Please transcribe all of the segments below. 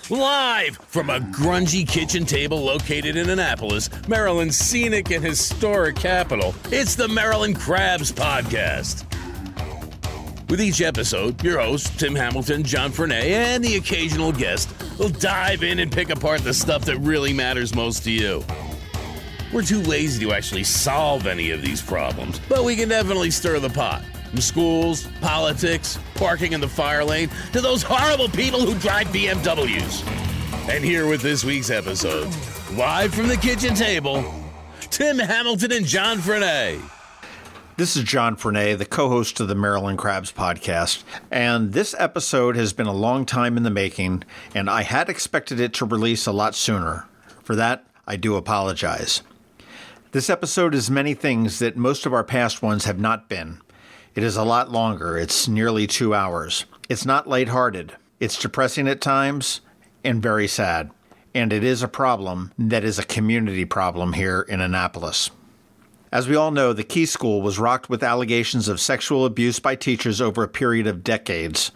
Live from a grungy kitchen table located in Annapolis, Maryland's scenic and historic capital, it's the Maryland Crabs Podcast. With each episode, your hosts, Tim Hamilton, John Frenay, and the occasional guest will dive in and pick apart the stuff that really matters most to you. We're too lazy to actually solve any of these problems, but we can definitely stir the pot. From schools, politics, parking in the fire lane, to those horrible people who drive BMWs. And here with this week's episode, live from the kitchen table, Tim Hamilton and John Frenay. This is John Frenay, the co-host of the Maryland Crabs Podcast, and this episode has been a long time in the making, and I had expected it to release a lot sooner. For that, I do apologize. This episode is many things that most of our past ones have not been. It is a lot longer. It's nearly 2 hours. It's not lighthearted. It's depressing at times and very sad. And it is a problem that is a community problem here in Annapolis. As we all know, the Key School was rocked with allegations of sexual abuse by teachers over a period of decades.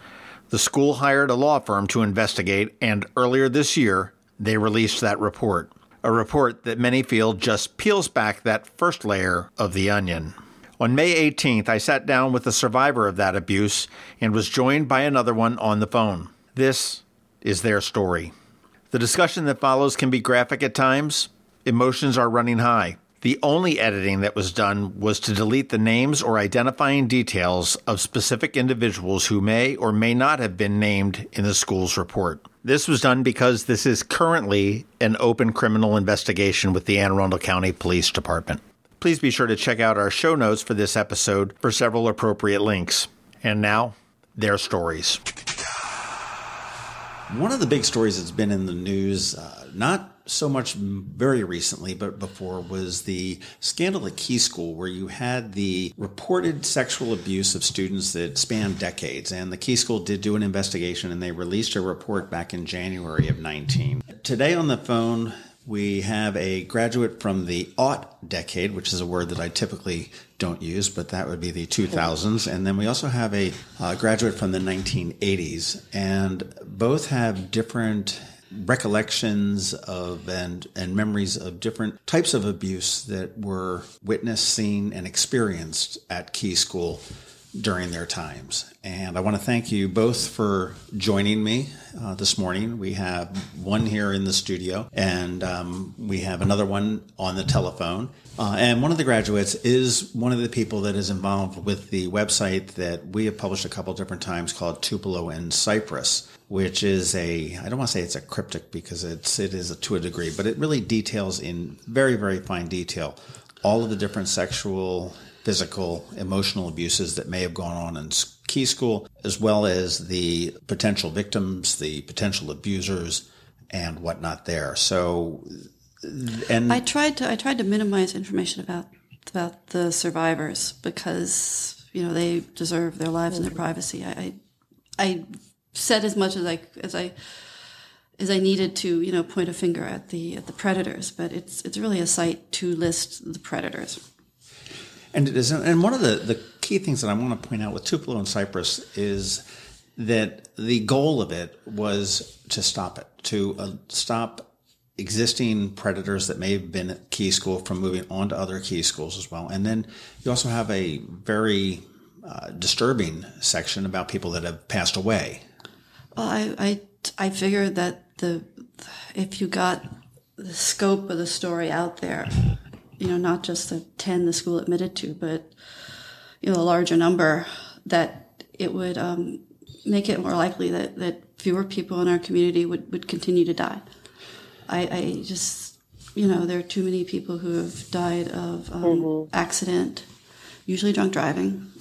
The school hired a law firm to investigate, and earlier this year, they released that report. A report that many feel just peels back that first layer of the onion. On May 18th, I sat down with a survivor of that abuse and was joined by another one on the phone. This is their story. The discussion that follows can be graphic at times. Emotions are running high. The only editing that was done was to delete the names or identifying details of specific individuals who may or may not have been named in the school's report. This was done because this is currently an open criminal investigation with the Anne Arundel County Police Department. Please be sure to check out our show notes for this episode for several appropriate links. And now, their stories. One of the big stories that's been in the news, not so much very recently, but before, was the scandal at Key School, where you had the reported sexual abuse of students that spanned decades. And the Key School did do an investigation, and they released a report back in January of 19. Today on the phone, we have a graduate from the aught decade, which is a word that I typically don't use, but that would be the 2000s. And then we also have a graduate from the 1980s. And both have different recollections of and memories of different types of abuse that were witnessed, seen, and experienced at Key School during their times. And I want to thank you both for joining me this morning. We have one here in the studio, and we have another one on the telephone. And one of the graduates is one of the people that is involved with the website that we have published a couple different times called Tupelo and Cypress, which is I don't want to say it's a cryptic because it is to a degree, but it really details in very, very fine detail all of the different sexual, physical, emotional abuses that may have gone on in Key School, as well as the potential victims, the potential abusers, and whatnot there. So, and I tried to minimize information about the survivors because they deserve their lives and their privacy. I said as much as I needed to point a finger at the predators, but it's really a site to list the predators. And it is, and one of the key things that I want to point out with Tupelo and Cypress is that the goal of it was to stop it, to stop existing predators that may have been at Key School from moving on to other Key Schools as well. And then you also have a very disturbing section about people that have passed away. Well, I figured that if you got the scope of the story out there, not just the 10 the school admitted to, but, a larger number, that it would make it more likely that fewer people in our community would continue to die. I just, there are too many people who have died of accident, usually drunk driving,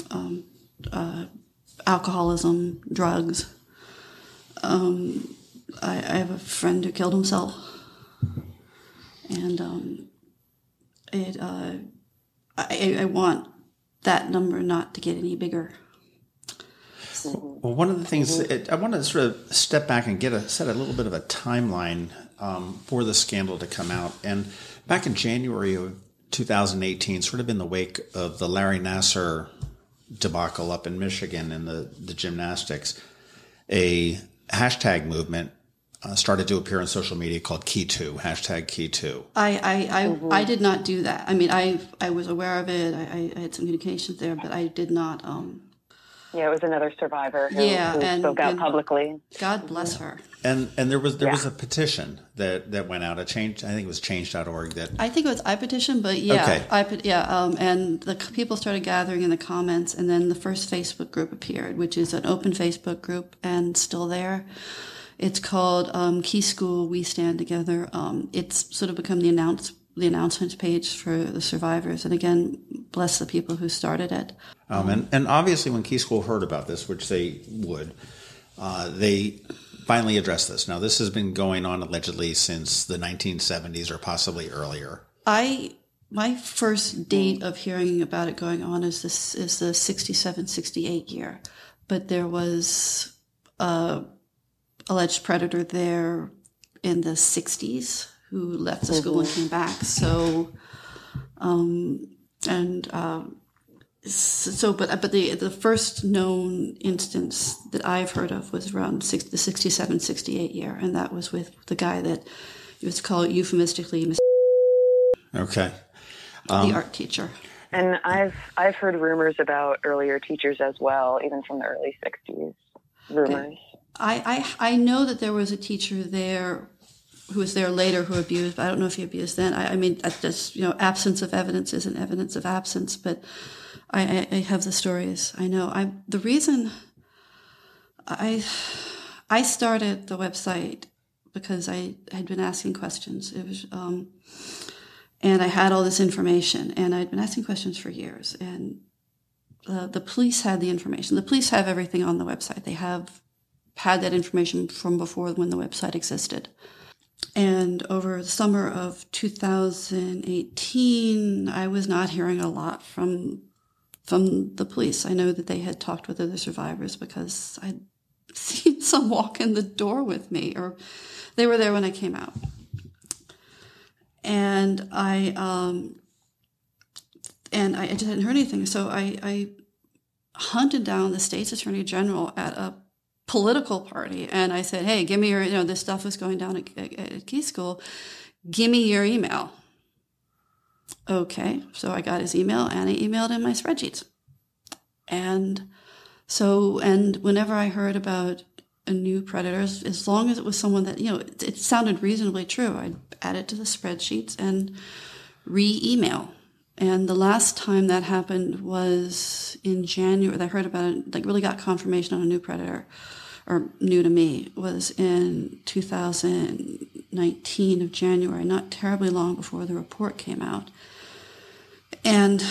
alcoholism, drugs. I have a friend who killed himself, and I want that number not to get any bigger. Well, one of the things I want to sort of step back and set a little bit of a timeline for the scandal to come out. And back in January of 2018, sort of in the wake of the Larry Nassar debacle up in Michigan in the gymnastics, a hashtag movement started to appear on social media called Key2, hashtag Key2. I did not do that. I mean, I was aware of it. I had some communications there, but I did not. Yeah, it was another survivor who spoke out publicly. God bless her. And there was a petition that went out. I think it was change.org. I think it was iPetition, but yeah, okay. And the people started gathering in the comments, and then the first Facebook group appeared, which is an open Facebook group and still there. It's called Key School, We Stand Together. It's sort of become the announcements page for the survivors. And again, bless the people who started it. And obviously when Key School heard about this, which they would, they finally addressed this. Now, this has been going on allegedly since the 1970s or possibly earlier. My first date of hearing about it going on is the 67-68 year. But there was alleged predator there in the 60s who left the school and came back. So, but the first known instance that I've heard of was around the 67-68 year, and that was with the guy that it was called euphemistically Okay. The art teacher. And I've heard rumors about earlier teachers as well, even from the early 60s. Rumors. Okay. I know that there was a teacher there who was there later who abused, but I don't know if he abused then. I mean, just, absence of evidence isn't evidence of absence, but I have the stories. I know. The reason I started the website because I had been asking questions. It was, and I had all this information, and I'd been asking questions for years, and the police had the information. The police have everything on the website. They have had that information from before when the website existed. And over the summer of 2018, I was not hearing a lot from the police. I know that they had talked with other survivors because I'd seen some walk in the door with me, or they were there when I came out. And I just hadn't heard anything. So I hunted down the state's attorney general at a political party, and I said, hey, give me your, this stuff was going down at Key School. Give me your email. Okay, so I got his email, and I emailed in my spreadsheets. And whenever I heard about a new predator, as long as it was someone that, it sounded reasonably true, I'd add it to the spreadsheets and re-email. And the last time that happened was in January. I heard about it, really got confirmation on a new predator, or new to me, was in 2019 of January, not terribly long before the report came out. And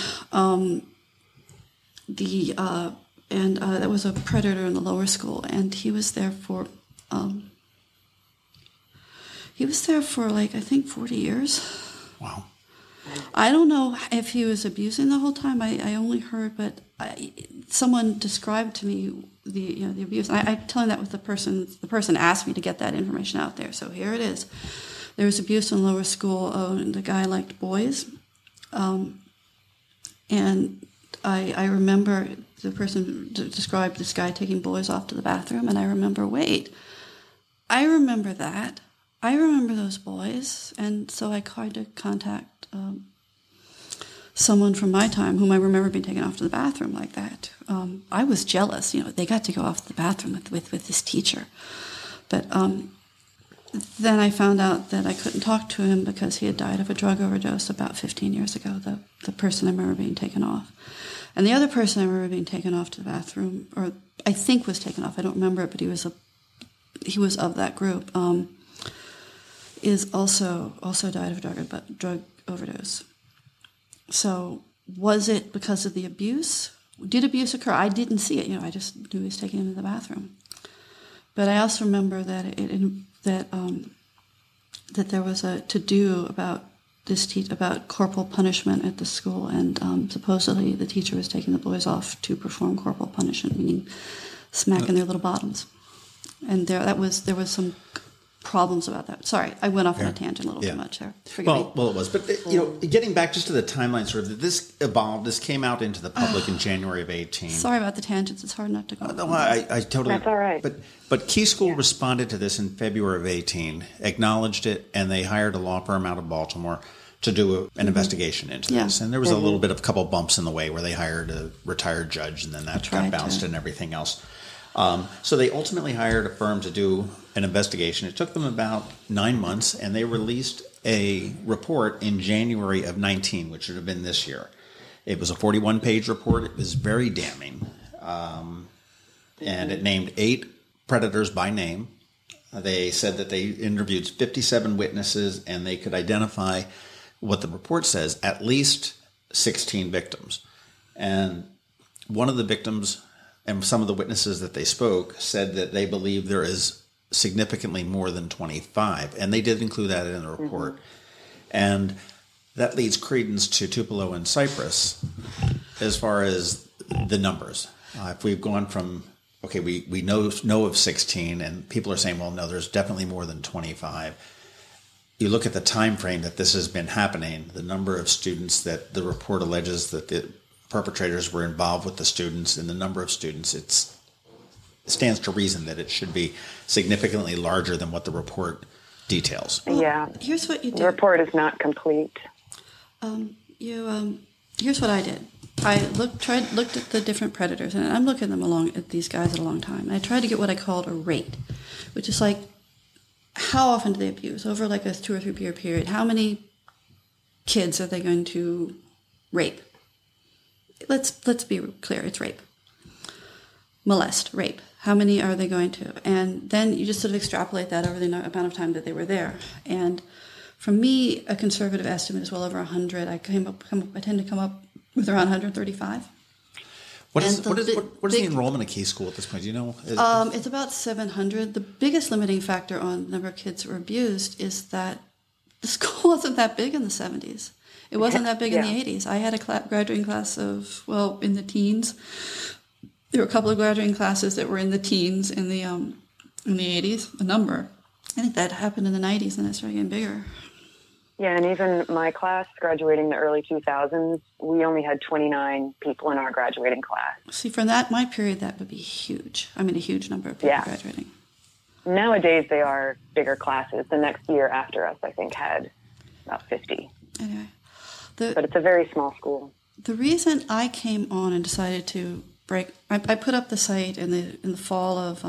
that was a predator in the lower school, and he was there for I think 40 years. Wow. I don't know if he was abusing the whole time. I only heard, but someone described to me the abuse. I'm telling that with the person asked me to get that information out there. So here it is. There was abuse in lower school. And the guy liked boys, and I remember the person described this guy taking boys off to the bathroom, and I remember, I remember that. I remember those boys, and so I tried to contact someone from my time whom I remember being taken off to the bathroom like that. I was jealous. They got to go off to the bathroom with this teacher. But then I found out that I couldn't talk to him because he had died of a drug overdose about 15 years ago, the person I remember being taken off. And the other person I remember being taken off to the bathroom, or I think was taken off, I don't remember it, but he was of that group, is also died of a drug overdose. So was it because of the abuse? Did abuse occur? I didn't see it. I just knew he was taken into the bathroom. But I also remember that that there was a to-do about about corporal punishment at the school, and supposedly the teacher was taking the boys off to perform corporal punishment, meaning smacking their little bottoms. And there was some problems about that. Sorry, I went off on a tangent a little too much there. Forgive me. Well, it was. But, getting back just to the timeline, sort of, this evolved. This came out into the public in January of 18. Sorry about the tangents. It's hard not to go. No, I totally. That's all right. But Key School responded to this in February of 18, acknowledged it, and they hired a law firm out of Baltimore to do an investigation into this. And there was a little bit of a couple bumps in the way where they hired a retired judge, and then that got bounced and everything else. So they ultimately hired a firm to do an investigation. It took them about 9 months, and they released a report in January of 19, which would have been this year. It was a 41-page report. It was very damning, and it named 8 predators by name. They said that they interviewed 57 witnesses, and they could identify, what the report says, at least 16 victims. And one of the victims and some of the witnesses that they spoke said that they believe there is significantly more than 25. And they did include that in the report. And that leads credence to Tupelo and Cypress as far as the numbers. If we've gone from, okay, we know of 16, and people are saying, well, no, there's definitely more than 25. You look at the time frame that this has been happening, the number of students that the report alleges that the perpetrators were involved with the students, and the number of students, it stands to reason that it should be significantly larger than what the report details. Yeah. Here's what you do. The report is not complete. Here's what I did. I looked at the different predators, and I'm looking at these guys a long time. And I tried to get what I called a rate, which is like, how often do they abuse over like a 2 or 3 year period? How many kids are they going to rape? Let's be clear. It's rape. Molest, rape. How many are they going to? And then you just sort of extrapolate that over the amount of time that they were there. And for me, a conservative estimate is well over 100. I tend to come up with around 135. What is the enrollment of Key School at this point? Do you know? It's about 700. The biggest limiting factor on the number of kids who were abused is that the school wasn't that big in the 70s. It wasn't that big in the 80s. I had a graduating class of, in the teens. There were a couple of graduating classes that were in the teens in the 80s, a number. I think that happened in the 90s, and it started getting bigger. Yeah, and even my class, graduating in the early 2000s, we only had 29 people in our graduating class. See, for my period, that would be huge. I mean, a huge number of people graduating. Nowadays, they are bigger classes. The next year after us, I think, had about 50. Anyway. But it's a very small school. The reason I came on and decided to I put up the site in the fall of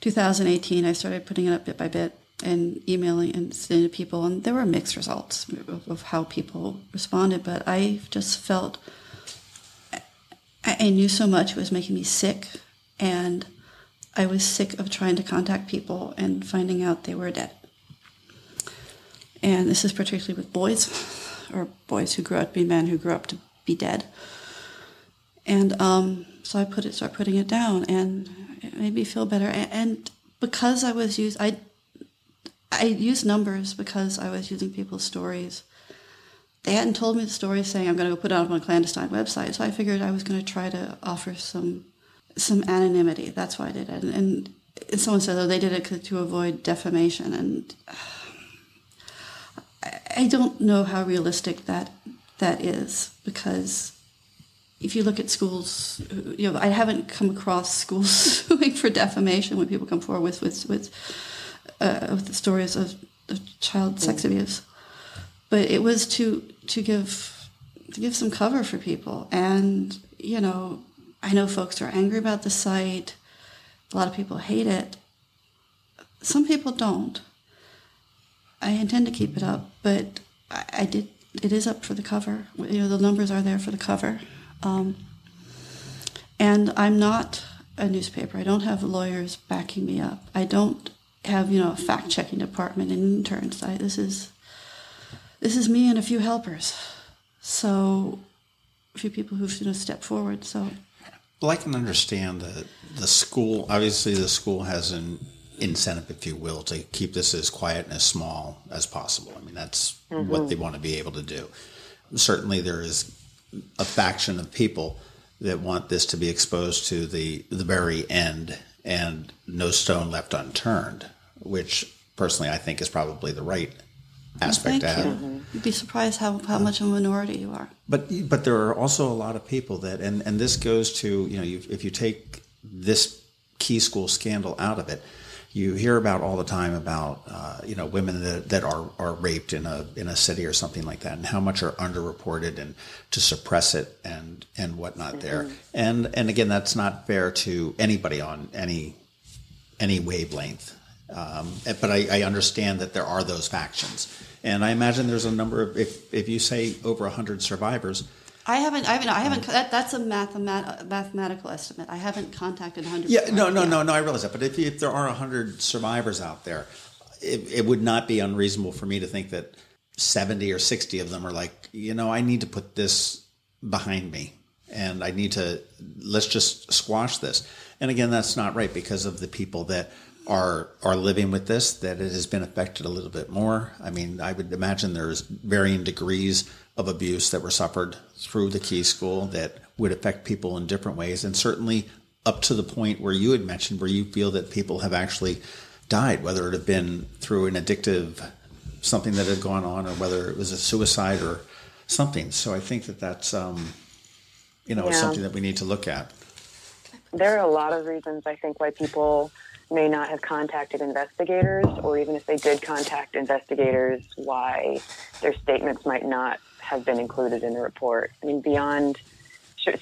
2018. I started putting it up bit by bit and emailing and sending to people, and there were mixed results of how people responded. But I just felt I knew so much, it was making me sick, and I was sick of trying to contact people and finding out they were dead. And this is particularly with boys, or boys who grew up to be men who grew up to be dead. And so I started putting it down, and it made me feel better. And because I used numbers because I was using people's stories. They hadn't told me the story saying I'm going to go put it on a clandestine website, so I figured I was going to try to offer some anonymity. That's why I did it. And someone said, they did it to avoid defamation, and I don't know how realistic that is, because if you look at schools, I haven't come across schools suing for defamation when people come forward with the stories of child sex abuse. But it was to give some cover for people. And, I know folks are angry about the site. A lot of people hate it. Some people don't. I intend to keep it up, but it is up for the cover. The numbers are there for the cover. And I'm not a newspaper. I don't have lawyers backing me up. I don't have, a fact-checking department and interns. This is me and a few helpers. So a few people who've stepped forward. So, well, I can understand that the school. Obviously, the school has an incentive, if you will, to keep this as quiet and as small as possible. I mean, that's what they want to be able to do. Certainly, there is a faction of people that want this to be exposed to the very end, and no stone left unturned. which personally I think is probably the right aspect to have. You. You'd be surprised how much of a minority you are. But there are also a lot of people that, and this goes to, if you take this Key School scandal out of it, you hear about all the time about women that are raped in a city or something like that, and how much are underreported, and to suppress it and whatnot there. And again, that's not fair to anybody on any wavelength. But I understand that there are those factions, and I imagine there's a number of, if you say over 100 survivors. I haven't. That's a mathematical estimate. I haven't contacted 100. Yeah, no. I realize that. But if there are 100 survivors out there, it would not be unreasonable for me to think that 70 or 60 of them are like, I need to put this behind me, and let's just squash this. And again, that's not right, because of the people that are living with this, that it has been affected a little bit more. I mean, I would imagine there's varying degrees of abuse that were suffered through the Key School that would affect people in different ways, and certainly up to the point where you had mentioned, where you feel that people have actually died, whether it had been through an addictive something that had gone on, or whether it was a suicide or something. So I think that's something that we need to look at. There are a lot of reasons, I think, why people may not have contacted investigators, or even if they did contact investigators, why their statements might not have been included in the report. I mean,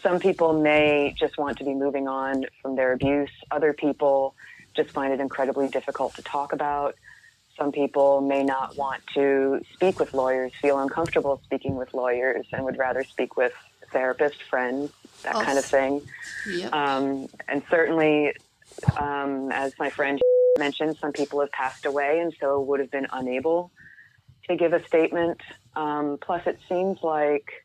some people may just want to be moving on from their abuse. Other people just find it incredibly difficult to talk about. Some people may not want to speak with lawyers, feel uncomfortable speaking with lawyers, and would rather speak with therapists, friends, that kind of thing. Yep. And certainly, as my friend mentioned, some people have passed away and so would have been unable to give a statement. Plus, it seems like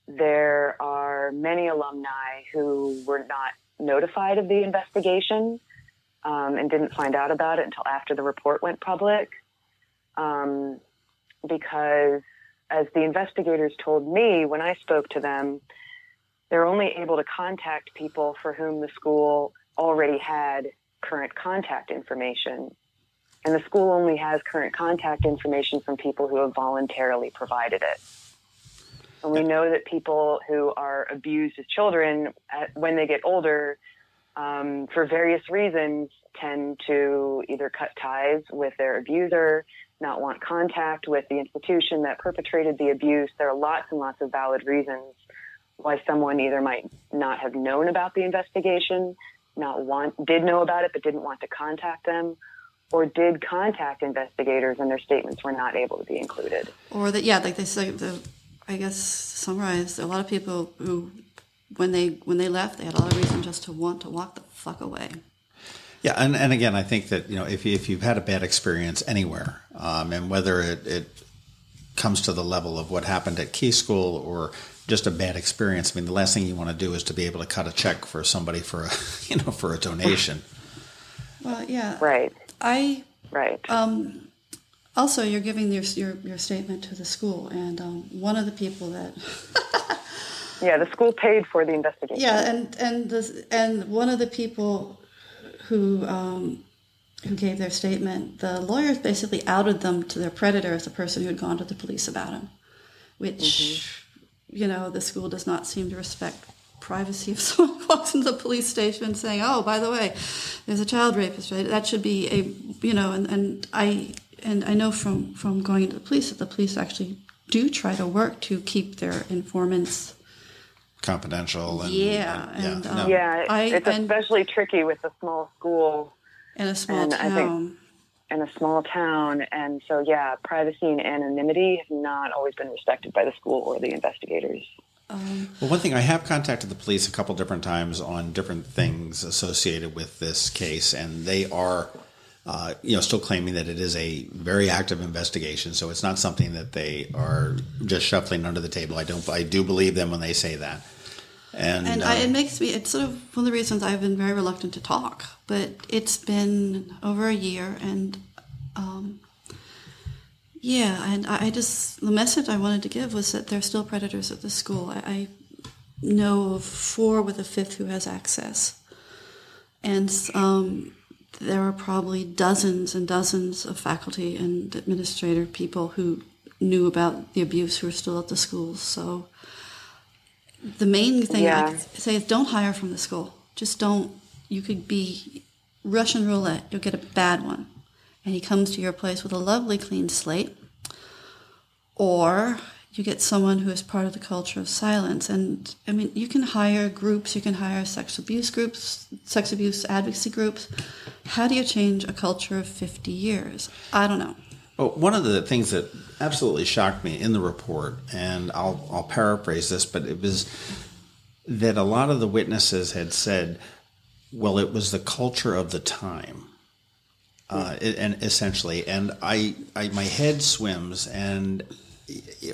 there are many alumni who were not notified of the investigation and didn't find out about it until after the report went public. Because, as the investigators told me when I spoke to them, they're only able to contact people for whom the school already had current contact information. And the school only has current contact information from people who have voluntarily provided it. And we know that people who are abused as children, when they get older, for various reasons, tend to either cut ties with their abuser, not want contact with the institution that perpetrated the abuse. There are lots and lots of valid reasons why someone either might not have known about the investigation, did know about it but didn't want to contact them, or did contact investigators and their statements were not able to be included. Or that, like they say, I guess to summarize, there are a lot of people who, when they left, they had a lot of reason just to want to walk the fuck away. Yeah, and again, I think that if you've had a bad experience anywhere, and whether it comes to the level of what happened at Key School or just a bad experience, I mean, the last thing you want to do is to be able to cut a check for somebody for a donation. Well, yeah, right. Right. Also, you're giving your statement to the school, and one of the people that. Yeah, the school paid for the investigation. Yeah, and one of the people who gave their statement, the lawyers basically outed them to their predator as the person who had gone to the police about him, which, the school does not seem to respect privacy. If someone walks into the police station saying, "Oh, by the way, there's a child rapist," right? That should be and I know from going into the police that the police actually do try to work to keep their informants confidential. It's especially tricky with a small school in a small town. In a small town, and so privacy and anonymity have not always been respected by the school or the investigators. Well, one thing, I have contacted the police a couple different times on different things associated with this case, and they are, still claiming that it is a very active investigation. So it's not something that they are just shuffling under the table. I do believe them when they say that. It makes me, it's sort of one of the reasons I've been very reluctant to talk, but it's been over a year, and the message I wanted to give was that there are still predators at the school. I know of 4 with a 5th who has access, and there are probably dozens and dozens of faculty and administrator people who knew about the abuse who are still at the schools. So the main thing I could say is don't hire from the school. Just don't. You could be Russian roulette. You'll get a bad one. And he comes to your place with a lovely clean slate. Or you get someone who is part of the culture of silence. And, I mean, you can hire groups. You can hire sex abuse groups, sex abuse advocacy groups. How do you change a culture of 50 years? I don't know. Well, one of the things that absolutely shocked me in the report, and I'll paraphrase this, but it was that a lot of the witnesses had said, well, it was the culture of the time, and essentially, and I my head swims, and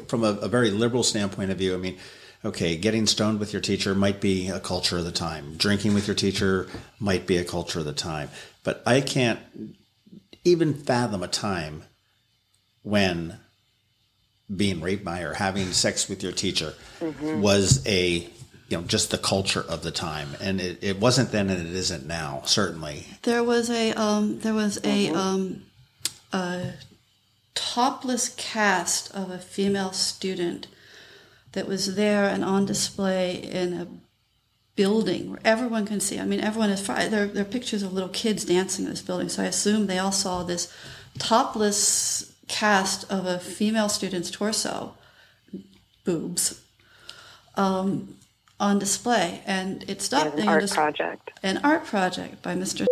from a very liberal standpoint of view, I mean, okay, getting stoned with your teacher might be a culture of the time. Drinking with your teacher might be a culture of the time. But I can't even fathom a time when being raped by or having sex with your teacher was just the culture of the time. And it wasn't then and it isn't now, certainly. There was a topless cast of a female student that was there and on display in a building where everyone can see. I mean, everyone is fine. There are pictures of little kids dancing in this building, so I assume they all saw this topless cast of a female student's torso, boobs, on display, and it stopped. An art project. An art project by Mr.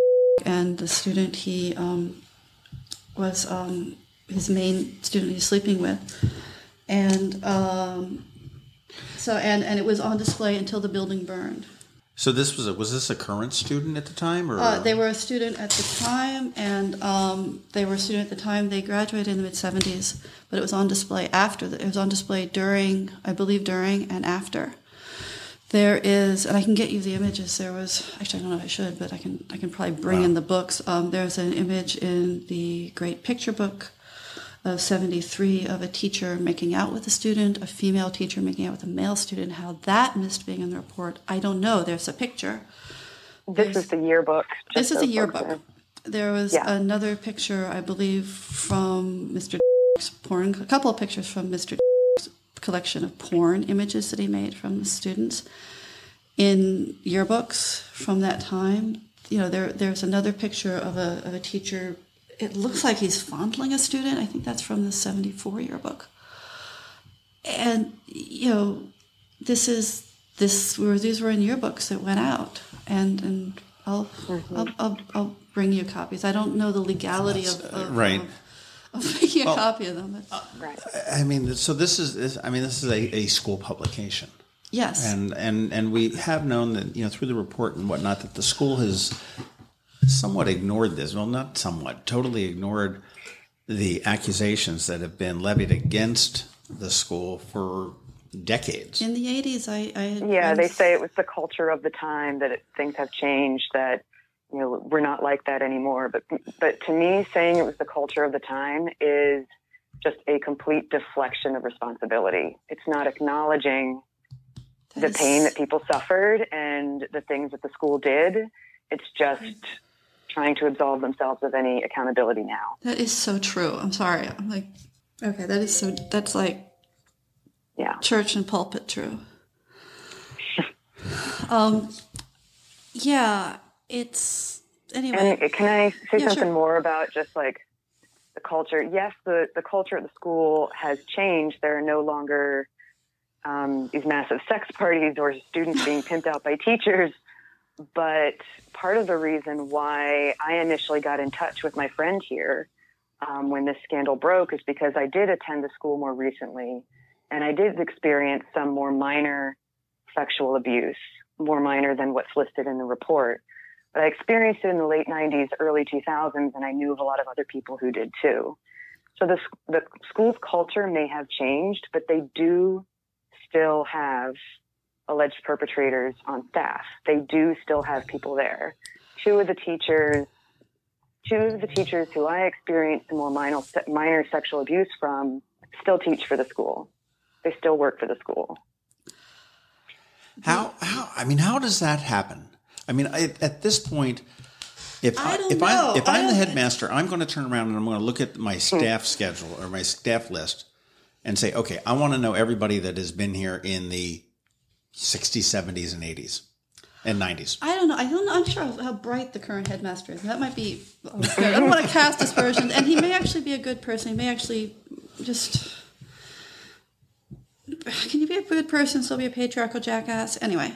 And the student he was his main student he's sleeping with, and so it was on display until the building burned. So was this a current student at the time, or they were a student at the time, and they were a student at the time. They graduated in the mid-70s, but it was on display after. It was on display during and after. There is, and I can get you the images. There was, actually, I don't know if I should, but I can probably bring in the books. There's an image in the Great Picture Book of 73 of a teacher making out with a student, a female teacher making out with a male student. How that missed being in the report, I don't know. There's a picture. This is the yearbook. This is a yearbook. There was another picture, I believe, from Mr. porn, a couple of pictures from Mr. collection of porn images that he made from the students in yearbooks from that time. You know, there's another picture of a teacher. It looks like he's fondling a student. I think that's from the 74 yearbook. And, these were in yearbooks that went out. And I'll bring you copies. I don't know the legality of making a copy of them. Right. I mean, so this is a school publication. Yes. And we have known that, through the report and whatnot, that the school has somewhat ignored this. Well, not somewhat, totally ignored the accusations that have been levied against the school for decades. In the 80s, they say it was the culture of the time, that things have changed, that, we're not like that anymore. But to me, saying it was the culture of the time is just a complete deflection of responsibility. It's not acknowledging the pain that people suffered and the things that the school did. It's just trying to absolve themselves of any accountability now. That is so true. I'm sorry. I'm like, okay, that's like church and pulpit true. It's, anyway. And can I say something more about just like the culture? Yes, the culture at the school has changed. There are no longer these massive sex parties or students being pimped out by teachers. But part of the reason why I initially got in touch with my friend here when this scandal broke is because I did attend the school more recently, and I did experience some more minor sexual abuse, more minor than what's listed in the report. But I experienced it in the late 90s, early 2000s, and I knew of a lot of other people who did too. So the school's culture may have changed, but they do still have alleged perpetrators on staff. They do still have people there. Two of the teachers who I experienced more minor sexual abuse from still teach for the school. They still work for the school. How does that happen? I mean, at this point, If I don't I'm know. the headmaster, I'm going to turn around and I'm going to look at my staff schedule or my staff list and say, okay, I want to know everybody that has been here in the 60s, 70s, and 80s and 90s. I don't know. I'm sure how bright the current headmaster is. That might be. I don't want to cast aspersions, and he may actually be a good person. He may actually just. Can you be a good person and still be a patriarchal jackass? Anyway,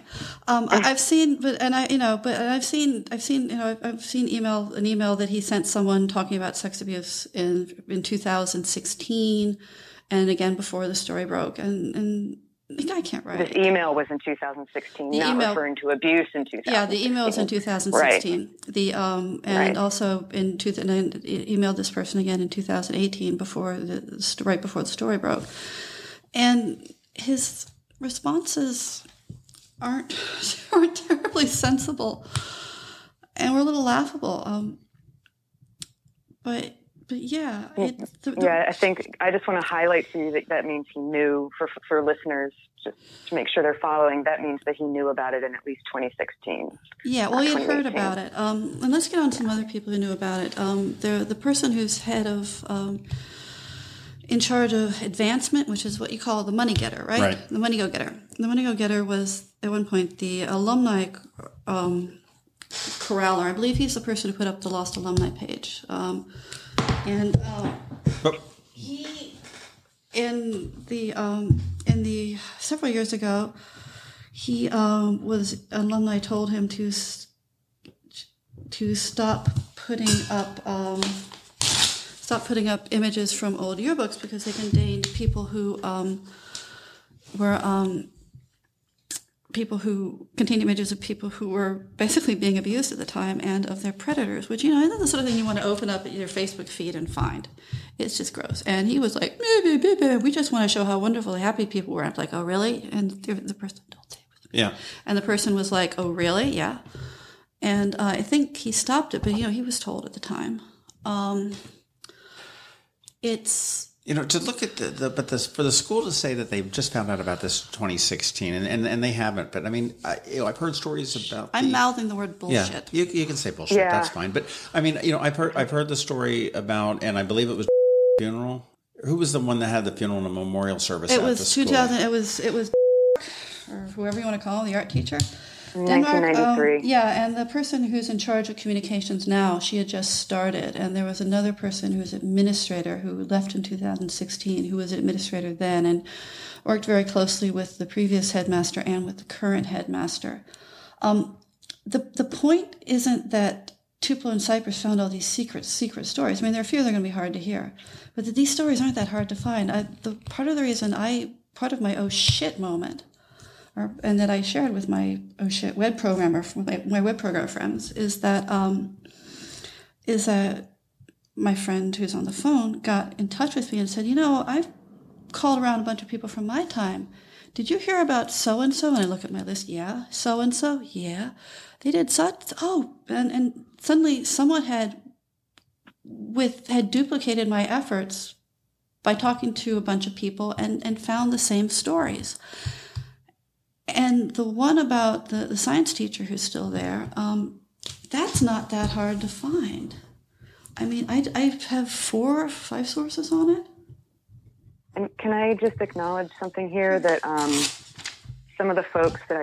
I've seen an email that he sent someone talking about sex abuse in 2016, and again before the story broke, and the guy can't write. This email was in 2016, referring to abuse in 2016. Yeah, the email was in 2016. Right. And also and emailed this person again in 2018 right before the story broke. And his responses aren't terribly sensible, and were a little laughable. But yeah, I think I just want to highlight for you that means he knew. For listeners, just to make sure they're following, that means that he knew about it in at least 2016. Yeah, well, he had heard about it. And let's get on to some other people who knew about it. The person who's head of. In charge of advancement, which is what you call the money getter, right? Right. The money go-getter. The money go-getter was, at one point, the alumni corraler. I believe he's the person who put up the Lost Alumni page. He, in the several years ago, alumni told him to stop putting up images from old yearbooks because they contained people who contained images of people who were basically being abused at the time and of their predators, which, isn't the sort of thing you want to open up at your Facebook feed and find. It's just gross. And he was like, we just want to show how wonderfully happy people were. I'm like, oh, really? And the person, don't say it was me. Yeah. And the person was like, oh, really? Yeah. And I think he stopped it, but, he was told at the time. It's to look at for the school to say that they've just found out about this 2016 and they haven't, but I mean, I've heard stories about. I'm mouthing the word bullshit. Yeah, you can say bullshit. Yeah. That's fine. But I mean, I've heard the story about, and I believe it was funeral. Who was the one that had the funeral and a memorial service? It at was the school? 2000. It was or whoever you want to call him, the art teacher. 1993. And the person who's in charge of communications now, she had just started, and there was another person who was administrator who left in 2016, who was an administrator then and worked very closely with the previous headmaster and with the current headmaster. The point isn't that Tupelo and Cypress found all these secret stories. I mean, there are a few that are going to be hard to hear, but these stories aren't that hard to find. Part of my oh shit moment, and that I shared with my web programmer, my web programmer friends, is that my friend who's on the phone got in touch with me and said, I've called around a bunch of people from my time. Did you hear about so-and-so? And I look at my list. Yeah. So-and-so? Yeah. They did such. Oh, and suddenly someone had duplicated my efforts by talking to a bunch of people and found the same stories. And the one about the science teacher who's still there, that's not that hard to find. I mean, I have 4 or 5 sources on it. And can I just acknowledge something here that some of the folks that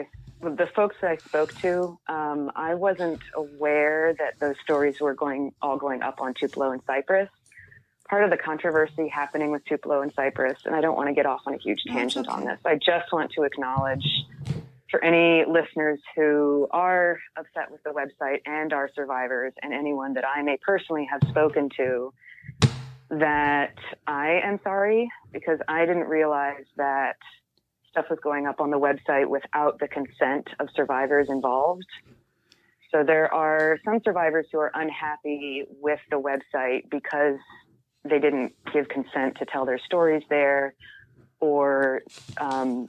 I spoke to, I wasn't aware that those stories were going up on Tupelo and Cypress. Part of the controversy happening with Tupelo and Cypress, and I don't want to get off on a huge tangent on this. I just want to acknowledge for any listeners who are upset with the website and are survivors, and anyone that I may personally have spoken to, that I am sorry, because I didn't realize that stuff was going up on the website without the consent of survivors involved. So there are some survivors who are unhappy with the website because they didn't give consent to tell their stories there, or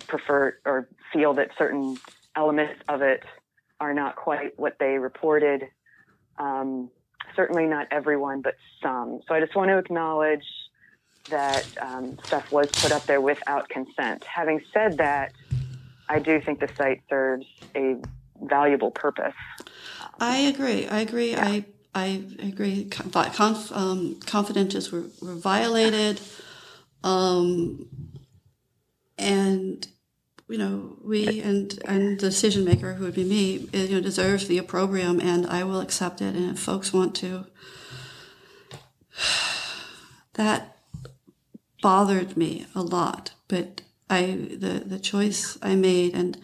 prefer or feel that certain elements of it are not quite what they reported. Certainly not everyone, but some. So I just want to acknowledge that stuff was put up there without consent. Having said that, I do think the site serves a valuable purpose. I agree. Yeah. I agree. Confidentials were violated, and we and the decision maker, who would be me, deserves the opprobrium, and I will accept it. And if folks want to, that bothered me a lot. But the choice I made, and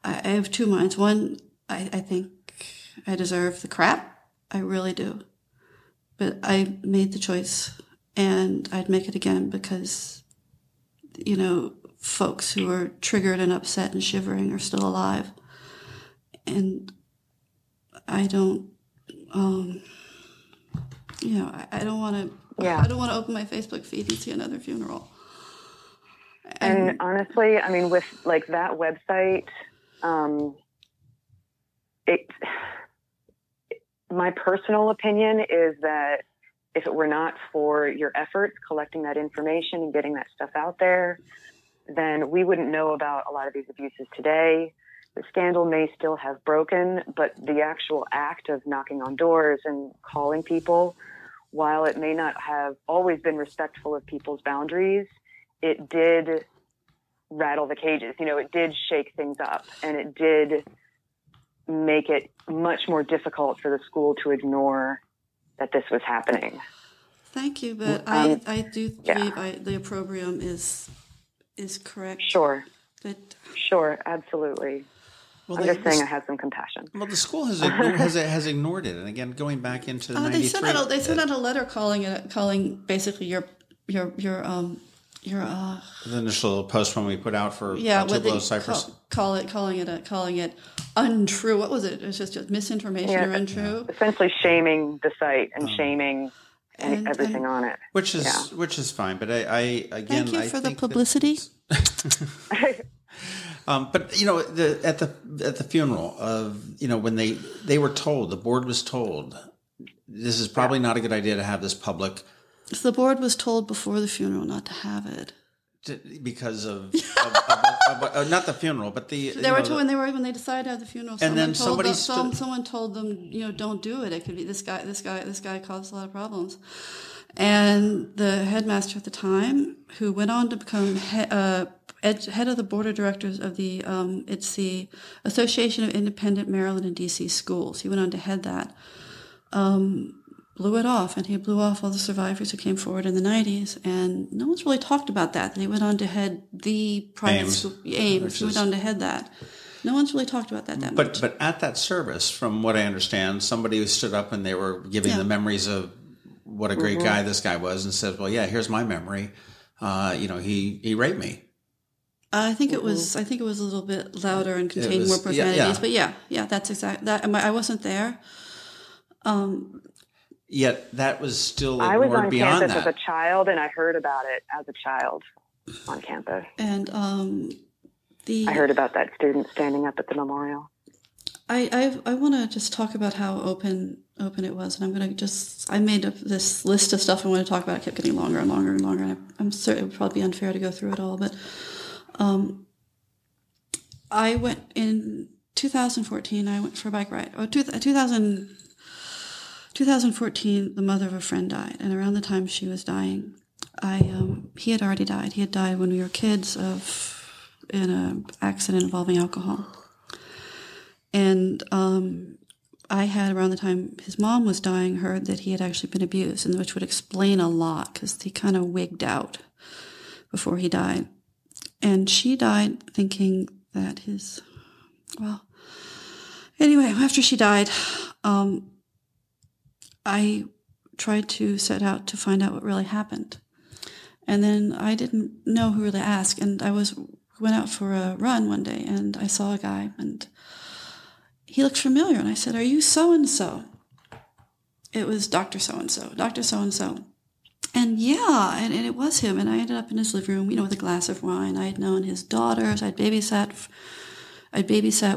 I have two minds. One, I think I deserve the crap. I really do. But I made the choice, and I'd make it again because, folks who are triggered and upset and shivering are still alive. And I don't, I don't want to, I don't want to open my Facebook feed and see another funeral. And honestly, I mean, with like that website, my personal opinion is that if it were not for your efforts collecting that information and getting that stuff out there, then we wouldn't know about a lot of these abuses today. The scandal may still have broken, but the actual act of knocking on doors and calling people, while it may not have always been respectful of people's boundaries, it did rattle the cages. It did shake things up, and it did make it much more difficult for the school to ignore that this was happening. Thank you, but I do believe the opprobrium is correct. Sure. But sure, absolutely. Well, I'm just saying I have some compassion. Well, the school has ignored it, and again, going back into '93, they sent out a letter calling basically your the initial post when we put out for Tupelo Cypress, calling it untrue. What was it? It was just misinformation or untrue. Essentially shaming the site and shaming everything on it, which is fine. But I again, thank you for the publicity. But at the funeral of when they were told, the board was told, this is probably not a good idea to have this public. So the board was told before the funeral not to have it. Because of not the funeral, but the they were told when they decided to have the funeral. And then someone told them, don't do it. It could be this guy caused a lot of problems. And the headmaster at the time, who went on to become head of the board of directors of the it's the Association of Independent Maryland and DC Schools. He went on to head that. Blew it off, and he blew off all the survivors who came forward in the 90s, and no one's really talked about that. He went on to head the private school, Ames. He went on to head that. No one's really talked about that much. But at that service, from what I understand, somebody stood up and they were giving the memories of what a great guy this guy was, and said, "Well, yeah, here's my memory. He raped me." I think it was a little bit louder and contained more profanities. But yeah, that's exactly that. I wasn't there. Yet that was still I was ignored on beyond campus that. as a child, and I heard about it as a child on campus. And I heard about that student standing up at the memorial. I want to just talk about how open it was, and I'm going to I made up this list of stuff I want to talk about. It kept getting longer and longer and longer, and I'm certain it would probably be unfair to go through it all. But I went in 2014. I went for a bike ride. 2014, the mother of a friend died, and around the time she was dying, he had already died. He had died when we were kids in an accident involving alcohol. And I had, around the time his mom was dying, heard that he had actually been abused, and which would explain a lot, because he kind of wigged out before he died. And she died thinking that anyway, after she died, I tried to set out to find out what really happened. And then I didn't know who really asked. And I went out for a run one day, and I saw a guy, and he looked familiar. And I said, "Are you so-and-so?" It was Dr. So-and-so, Dr. So-and-so. And and it was him. And I ended up in his living room, with a glass of wine. I had known his daughters. I'd babysat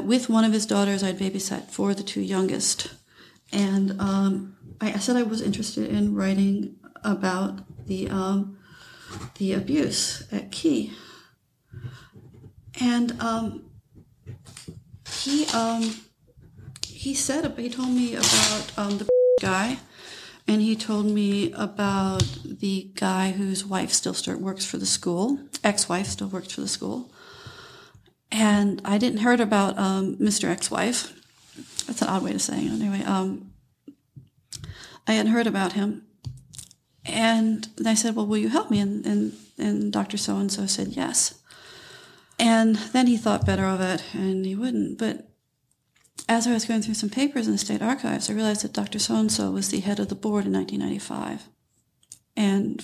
with one of his daughters. I'd babysat for the two youngest. And I said I was interested in writing about the abuse at Key, and he told me about the guy And he told me about the guy whose wife still works for the school, ex-wife still works for the school. And I didn't heard about Mr. Ex-wife. That's an odd way to say it. Anyway, I hadn't heard about him. And I said, well, will you help me? And Dr. So-and-so said yes. And then he thought better of it, and he wouldn't. But as I was going through some papers in the state archives, I realized that Dr. So-and-so was the head of the board in 1995. And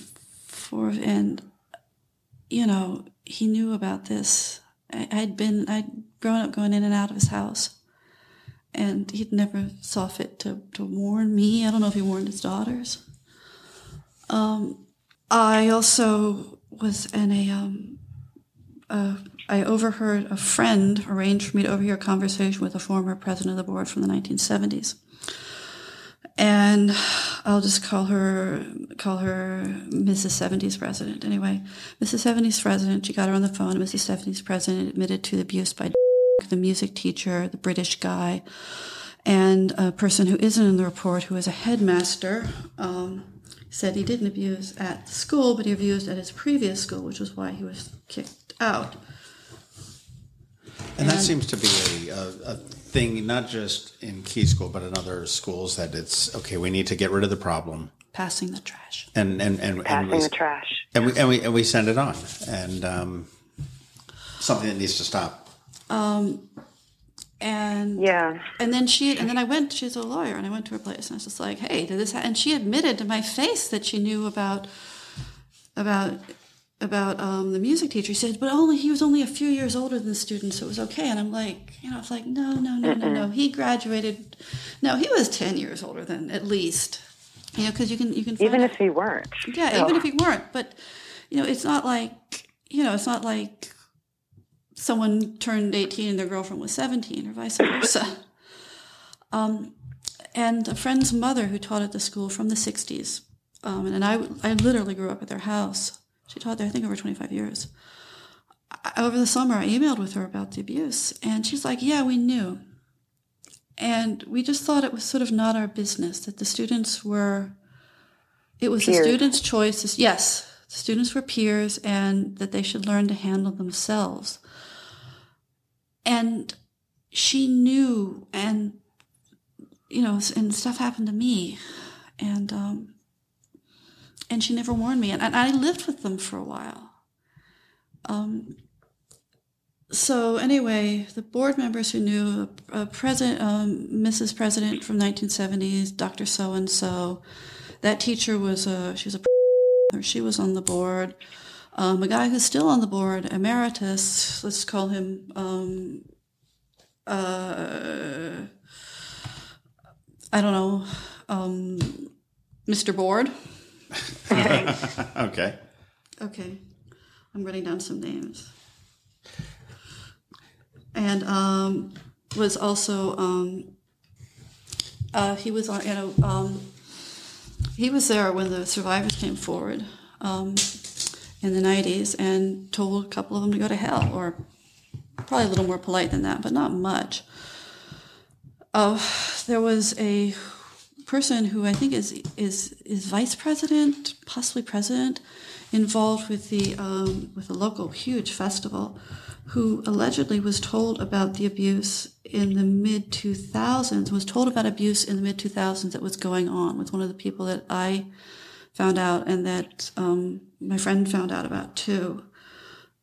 he knew about this. I'd grown up going in and out of his house. And he'd never saw fit to warn me. I don't know if he warned his daughters. I also was in I overheard a friend arrange for me to overhear a conversation with a former president of the board from the 1970s. And I'll just call her Mrs. 70s president. Anyway, Mrs. 70s president, she got her on the phone. Mrs. 70s president admitted to the abuse by the music teacher, the British guy, and a person who isn't in the report, who is a headmaster, said he didn't abuse at the school, but he abused at his previous school, which was why he was kicked out. And that seems to be a thing, not just in Key School, but in other schools, that it's, okay, we need to get rid of the problem. Passing the trash. And the trash. And we send it on. And something that needs to stop. And then I went, she's a lawyer, and I went to her place, and I was just like, hey, did this happen? And she admitted to my face that she knew about the music teacher. She said, but he was only a few years older than the student, so it was okay. And I'm like, it's like, no. He graduated. No, he was 10 years older than, at least. Because you can find even out. if he weren't. Yeah, even if he weren't. But, it's not like, someone turned 18 and their girlfriend was 17, or vice versa. And a friend's mother who taught at the school from the 60s, and I literally grew up at their house. She taught there, I think, over 25 years. Over the summer, I emailed with her about the abuse, and she's like, yeah, we knew. And we just thought it was sort of not our business, that the students were, it was peers. The students' choices. Yes, the students were peers, and that they should learn to handle themselves. And she knew, and, and stuff happened to me, and she never warned me, and I lived with them for a while. So anyway, the board members who knew Mrs. President from 1970s, Dr. So-and-so, that teacher she was on the board. A guy who's still on the board, emeritus, let's call him, I don't know, Mr. Board. Okay. I'm writing down some names. And was also he was on he was there when the survivors came forward in the 90s and told a couple of them to go to hell, or probably a little more polite than that, but not much. There was a person who I think is vice president, possibly president, involved with the local huge festival, who allegedly was told about the abuse in the mid-2000s, was told about abuse in the mid-2000s that was going on with one of the people that I found out and that my friend found out about too.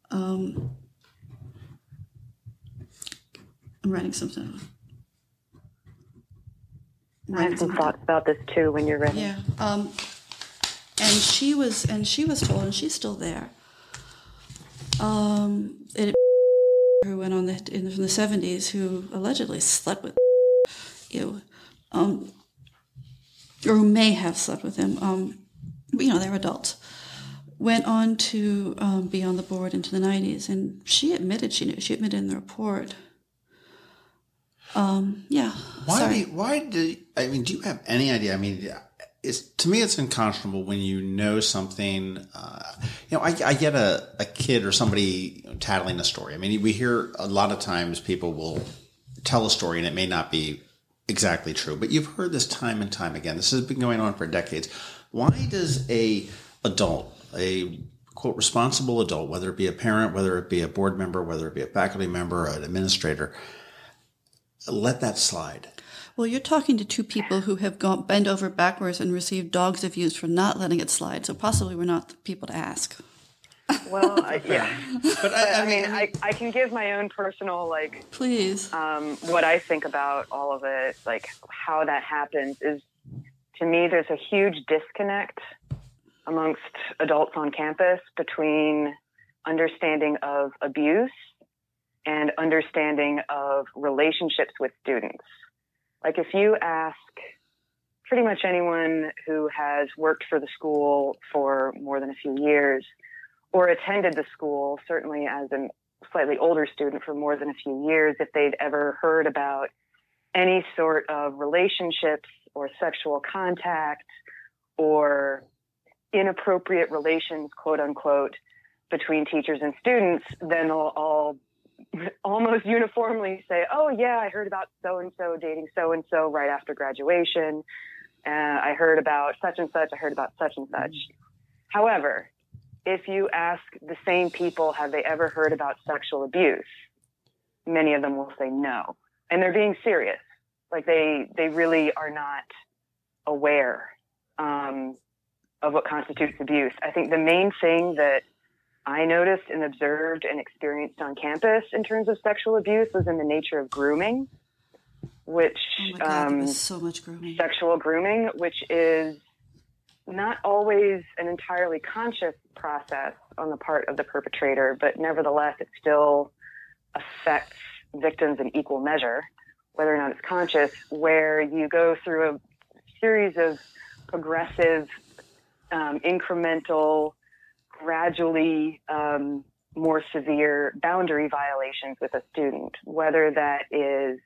I'm writing something. I have some thoughts about this too when you're ready. Yeah. And she was told, and she's still there. Who went on from the 70s, who allegedly slept with you, or who may have slept with him. But, they're adults. Went on to be on the board into the 90s, and she admitted she knew. She admitted in the report. Yeah. Why do you have any idea? I mean, to me, it's unconscionable when you know something. I get a kid or somebody tattling a story. I mean, we hear a lot of times people will tell a story and it may not be exactly true. But you've heard this time and time again. This has been going on for decades. Why does a quote responsible adult, whether it be a parent, whether it be a board member, whether it be a faculty member, or an administrator, let that slide? Well, you're talking to two people who have gone bent over backwards and received dogs abuse for not letting it slide. So possibly we're not the people to ask. Well, yeah. But I mean, I can give my own personal, please. What I think about all of it, how that happens is, to me, there's a huge disconnect amongst adults on campus between understanding of abuse and understanding of relationships with students. If you ask pretty much anyone who has worked for the school for more than a few years or attended the school, certainly as a slightly older student for more than a few years, if they'd ever heard about any sort of relationships or sexual contact or inappropriate relations, quote unquote, between teachers and students, then they'll all almost uniformly say, oh yeah, I heard about so-and-so dating so-and-so right after graduation. I heard about such and such. I heard about such and such. However, if you ask the same people, have they ever heard about sexual abuse? Many of them will say no. And they're being serious. They really are not aware of what constitutes abuse. I think the main thing that I noticed and observed and experienced on campus in terms of sexual abuse was in the nature of grooming, which oh my God, there was so much grooming. Sexual grooming, which is not always an entirely conscious process on the part of the perpetrator, but nevertheless, it still affects victims in equal measure, whether or not it's conscious, where you go through a series of progressive, incremental, gradually more severe boundary violations with a student, whether that is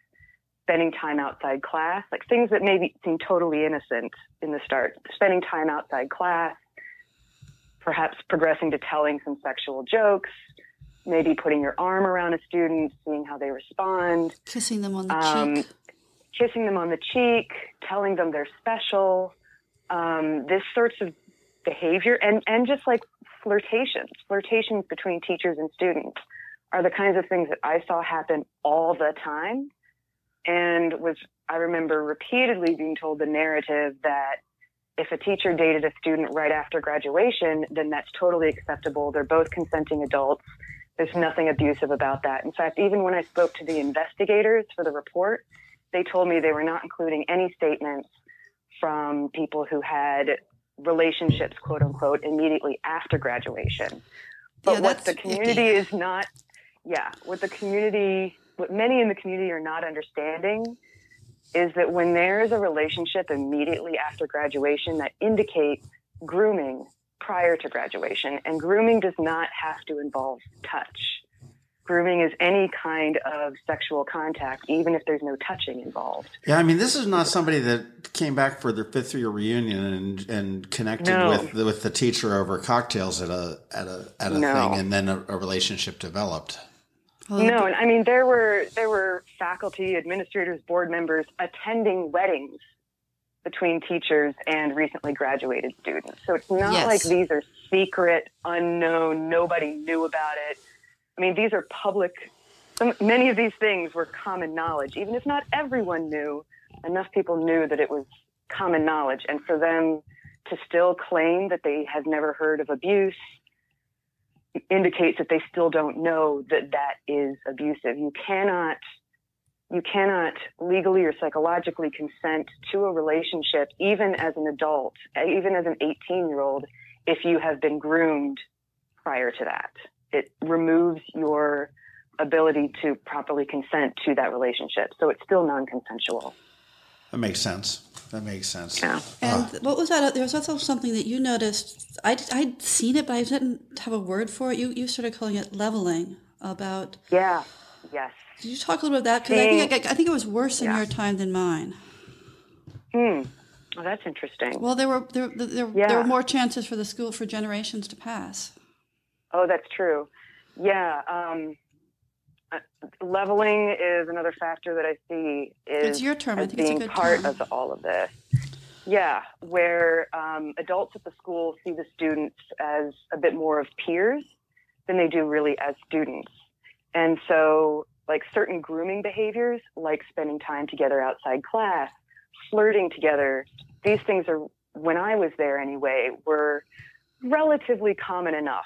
spending time outside class, things that maybe seem totally innocent in the start, spending time outside class, perhaps progressing to telling some sexual jokes, maybe putting your arm around a student, seeing how they respond. Kissing them on the cheek. Telling them they're special. This sorts of behavior and just flirtations between teachers and students are the kinds of things that I saw happen all the time. And I remember repeatedly being told the narrative that if a teacher dated a student right after graduation, then that's totally acceptable. They're both consenting adults. There's nothing abusive about that. In fact, even when I spoke to the investigators for the report, they told me they were not including any statements from people who had relationships, quote unquote, immediately after graduation. But what the community is not, what many in the community are not understanding is that when there is a relationship immediately after graduation, that indicates grooming prior to graduation. And grooming does not have to involve touch. Grooming is any kind of sexual contact, even if there's no touching involved. Yeah, I mean, this is not somebody that came back for their fifth year reunion and connected with the teacher over cocktails at a thing, and then a relationship developed. No, and I mean there were faculty, administrators, board members attending weddings between teachers and recently graduated students. So it's not like these are secret, unknown, nobody knew about it. I mean, these are public. Many of these things were common knowledge. Even if not everyone knew, enough people knew that it was common knowledge. And for them to still claim that they have never heard of abuse indicates that they still don't know that that is abusive. You cannot legally or psychologically consent to a relationship, even as an adult, even as an 18-year-old, if you have been groomed prior to that. It removes your ability to properly consent to that relationship. So it's still non-consensual. That makes sense. Yeah. And what was that? There was also something that you noticed. I'd seen it, but I didn't have a word for it. You started calling it leveling about. Yeah. Yes. Did you talk a little bit about that? Because I think it was worse in your time than mine. Oh, that's interesting. Well, there were more chances for the school for generations to pass. Oh, that's true. Yeah. Leveling is another factor that I see It's your term. I think it's a being good part term. of all of this. Yeah, where adults at the school see the students as a bit more of peers than they do really as students. And so, like certain grooming behaviors, like spending time together outside class, flirting together, these things are, when I was there anyway, were relatively common enough.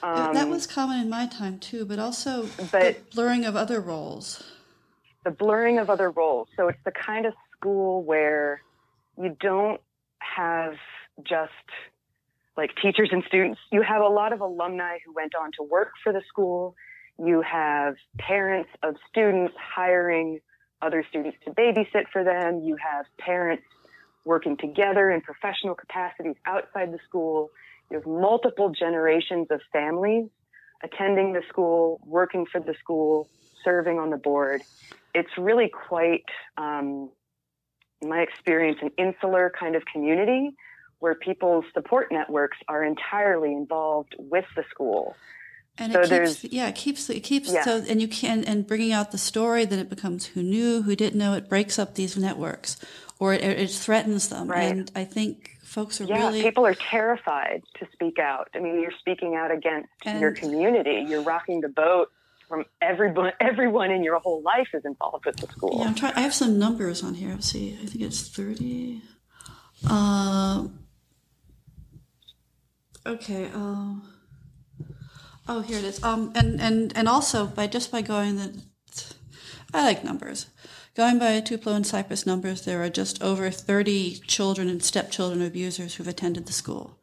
That was common in my time too, but also But the blurring of other roles. the blurring of other roles. So it's the kind of school where you don't have just like teachers and students. You have a lot of alumni who went on to work for the school. You have parents of students hiring other students to babysit for them. You have parents working together in professional capacities outside the school. You have multiple generations of families attending the school, working for the school, serving on the board. It's really quite, in my experience, an insular kind of community where people's support networks are entirely involved with the school. And so it keeps so, and you can, and bringing out the story, then it becomes who knew, who didn't know. It breaks up these networks, or it threatens them. Right. And I think folks are people are terrified to speak out. I mean, you're speaking out against your community. You're rocking the boat from everyone in your whole life is involved with the school. Yeah, I have some numbers on here. Let's see. I think it's 30. Okay. Oh, here it is. And also by going I like numbers. Going by Tupelo and Cypress numbers, there are just over 30 children and stepchildren of abusers who've attended the school.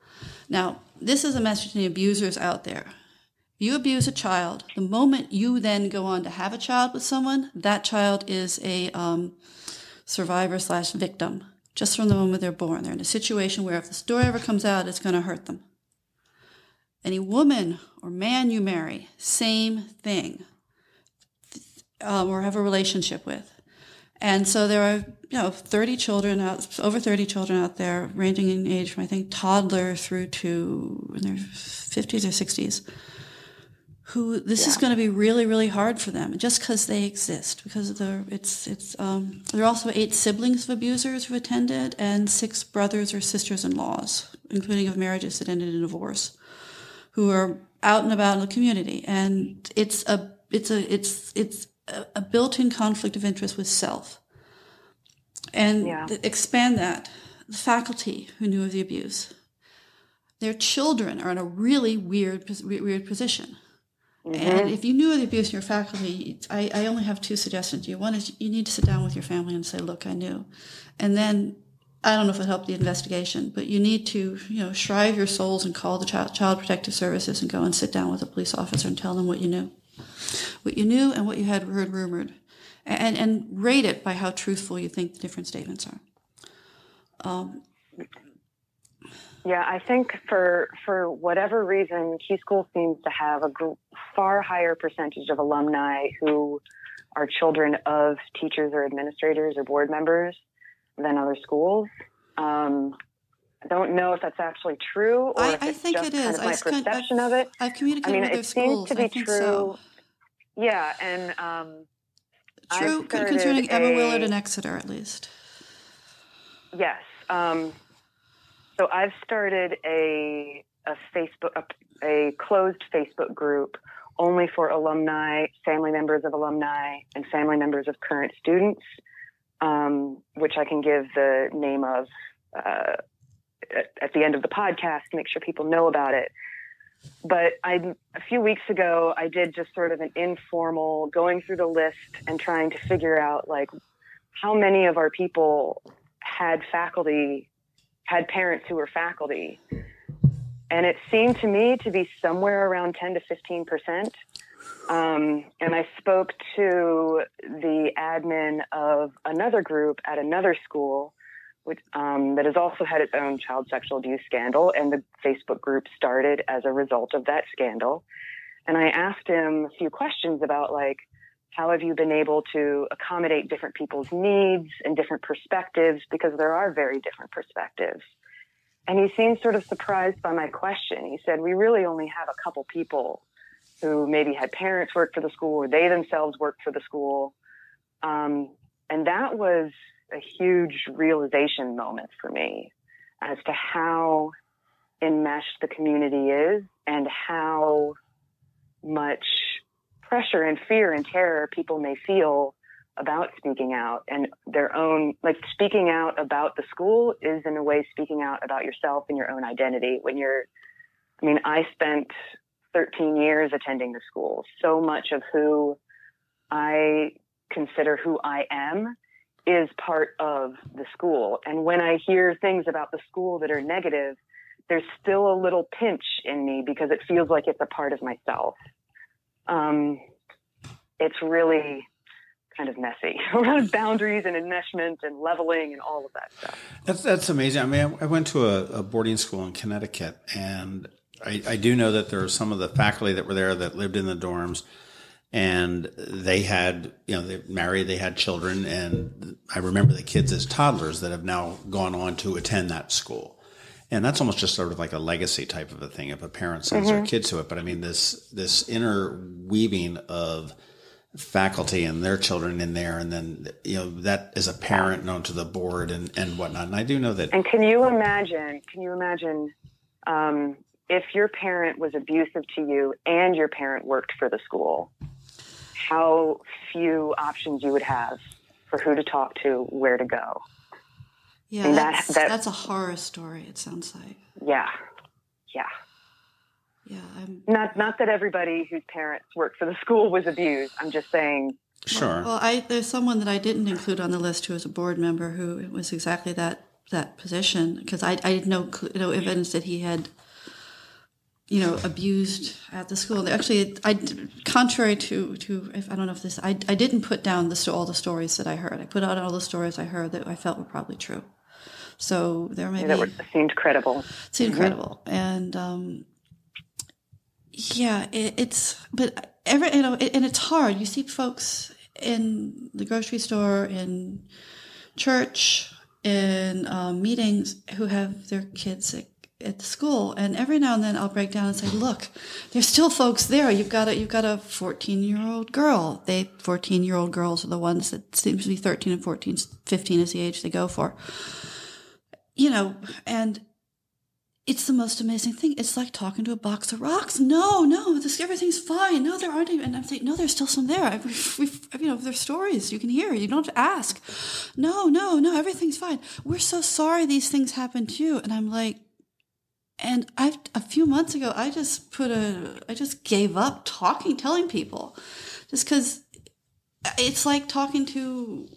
Now, this is a message to the abusers out there. You abuse a child. The moment you then go on to have a child with someone, that child is a survivor/victim. Just from the moment they're born. They're in a situation where if the story ever comes out, it's going to hurt them. Any woman or man you marry, same thing, or have a relationship with. And so there are, over 30 children out there, ranging in age from, I think, toddler through to in their 50s or 60s, who this is going to be really, really hard for them, just because they exist. Because there are also 8 siblings of abusers who attended, and 6 brothers or sisters-in-laws, including of marriages that ended in divorce, who are out and about in the community. And it's a built-in conflict of interest with self. And expand that. The faculty who knew of the abuse, their children are in a really weird position. Mm-hmm. And if you knew of the abuse in your faculty, I only have 2 suggestions to you. One is you need to sit down with your family and say, look, I knew. And then, I don't know if it helped the investigation, but you need to, shrive your souls and call the Child Protective Services and go and sit down with a police officer and tell them what you knew. What you knew and what you had heard rumored. And rate it by how truthful you think the different statements are. I think for whatever reason, Key School seems to have a far higher percentage of alumni who are children of teachers or administrators or board members than other schools. I don't know if that's actually true, or if it's just kind of my perception of it. I've communicated with their schools. It seems to be true. So. Yeah, and true concerning Emma Willard and Exeter, at least. Yes. So I've started a closed Facebook group only for alumni, family members of alumni, and family members of current students, which I can give the name of at the end of the podcast to make sure people know about it. But a few weeks ago, I did just sort of an informal going through the list and trying to figure out how many of our people had parents who were faculty. And it seemed to me to be somewhere around 10 to 15%. And I spoke to the admin of another group at another school, which, that has also had its own child sexual abuse scandal. And the Facebook group started as a result of that scandal. And I asked him a few questions about how have you been able to accommodate different people's needs and different perspectives, because there are very different perspectives. And he seemed sort of surprised by my question. He said, we really only have a couple people who maybe had parents work for the school or they themselves worked for the school. And that was a huge realization moment for me as to how enmeshed the community is and how much pressure and fear and terror people may feel about speaking out, and their own, like, speaking out about the school is in a way speaking out about yourself and your own identity. I spent 13 years attending the school. So much of who I consider who I am is part of the school. And when I hear things about the school that are negative, there's still a little pinch in me because it feels like it's a part of myself. It's really kind of messy around boundaries and enmeshment and leveling and all of that stuff. That's amazing. I mean, I went to a boarding school in Connecticut, and I do know that there were some of the faculty that were there that lived in the dorms, and they had, they married, they had children, and I remember the kids as toddlers that have now gone on to attend that school. And that's almost just sort of like a legacy type of a thing if a parent sends their kids to it. But I mean, this interweaving of faculty and their children in there, and then that is a parent known to the board and whatnot. And I do know that. And can you imagine if your parent was abusive to you and your parent worked for the school, how few options you would have for who to talk to, where to go? Yeah, that's a horror story, it sounds like. Yeah. Not that everybody whose parents worked for the school was abused. I'm just saying. Sure. Well, there's someone that I didn't include on the list who was a board member who was exactly that position, because I had no evidence that he had, abused at the school. Actually, contrary to if I don't know if this, I didn't put down all the stories that I heard. I put out all the stories I heard that I felt were probably true. So there may be seemed credible. Credible, and and it's hard. You see folks in the grocery store, in church, in meetings who have their kids at the school, and every now and then I'll break down and say, "Look, there's still folks there. You've got a 14-year-old girl. 14-year-old girls are the ones that seem to be 13 and 14, 15 is the age they go for." And it's the most amazing thing. It's like talking to a box of rocks. No, everything's fine. No, there aren't even. And I'm thinking, no, there's still some there. There's stories you can hear. You don't have to ask. No, everything's fine. We're so sorry these things happen to you. And I'm like, and a few months ago, I just gave up telling people, just because it's like talking to.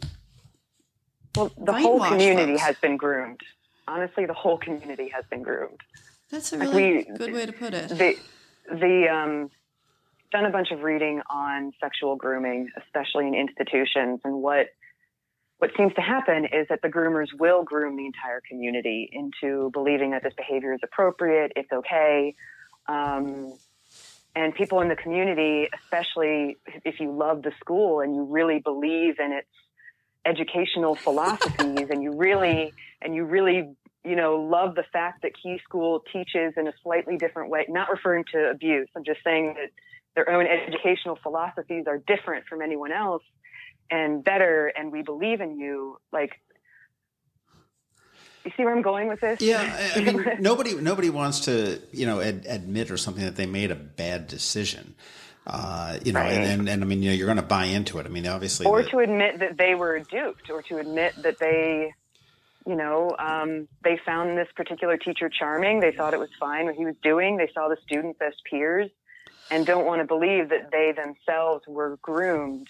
Well, the whole community has been groomed. Honestly, the whole community has been groomed. That's a really good way to put it. Done a bunch of reading on sexual grooming, especially in institutions, and what seems to happen is that the groomers will groom the entire community into believing that this behavior is appropriate, it's okay. And people in the community, especially if you love the school and you really believe in its educational philosophies and you really love the fact that Key School teaches in a slightly different way, not referring to abuse. I'm just saying that their own educational philosophies are different from anyone else and better. And we believe in you. Like, you see where I'm going with this? Yeah. I mean, nobody wants to, admit or something that they made a bad decision. Right. and I mean, you're going to buy into it. I mean, obviously, to admit that they were duped, or to admit that they, they found this particular teacher charming. They thought it was fine what he was doing. They saw the students as peers, and don't want to believe that they themselves were groomed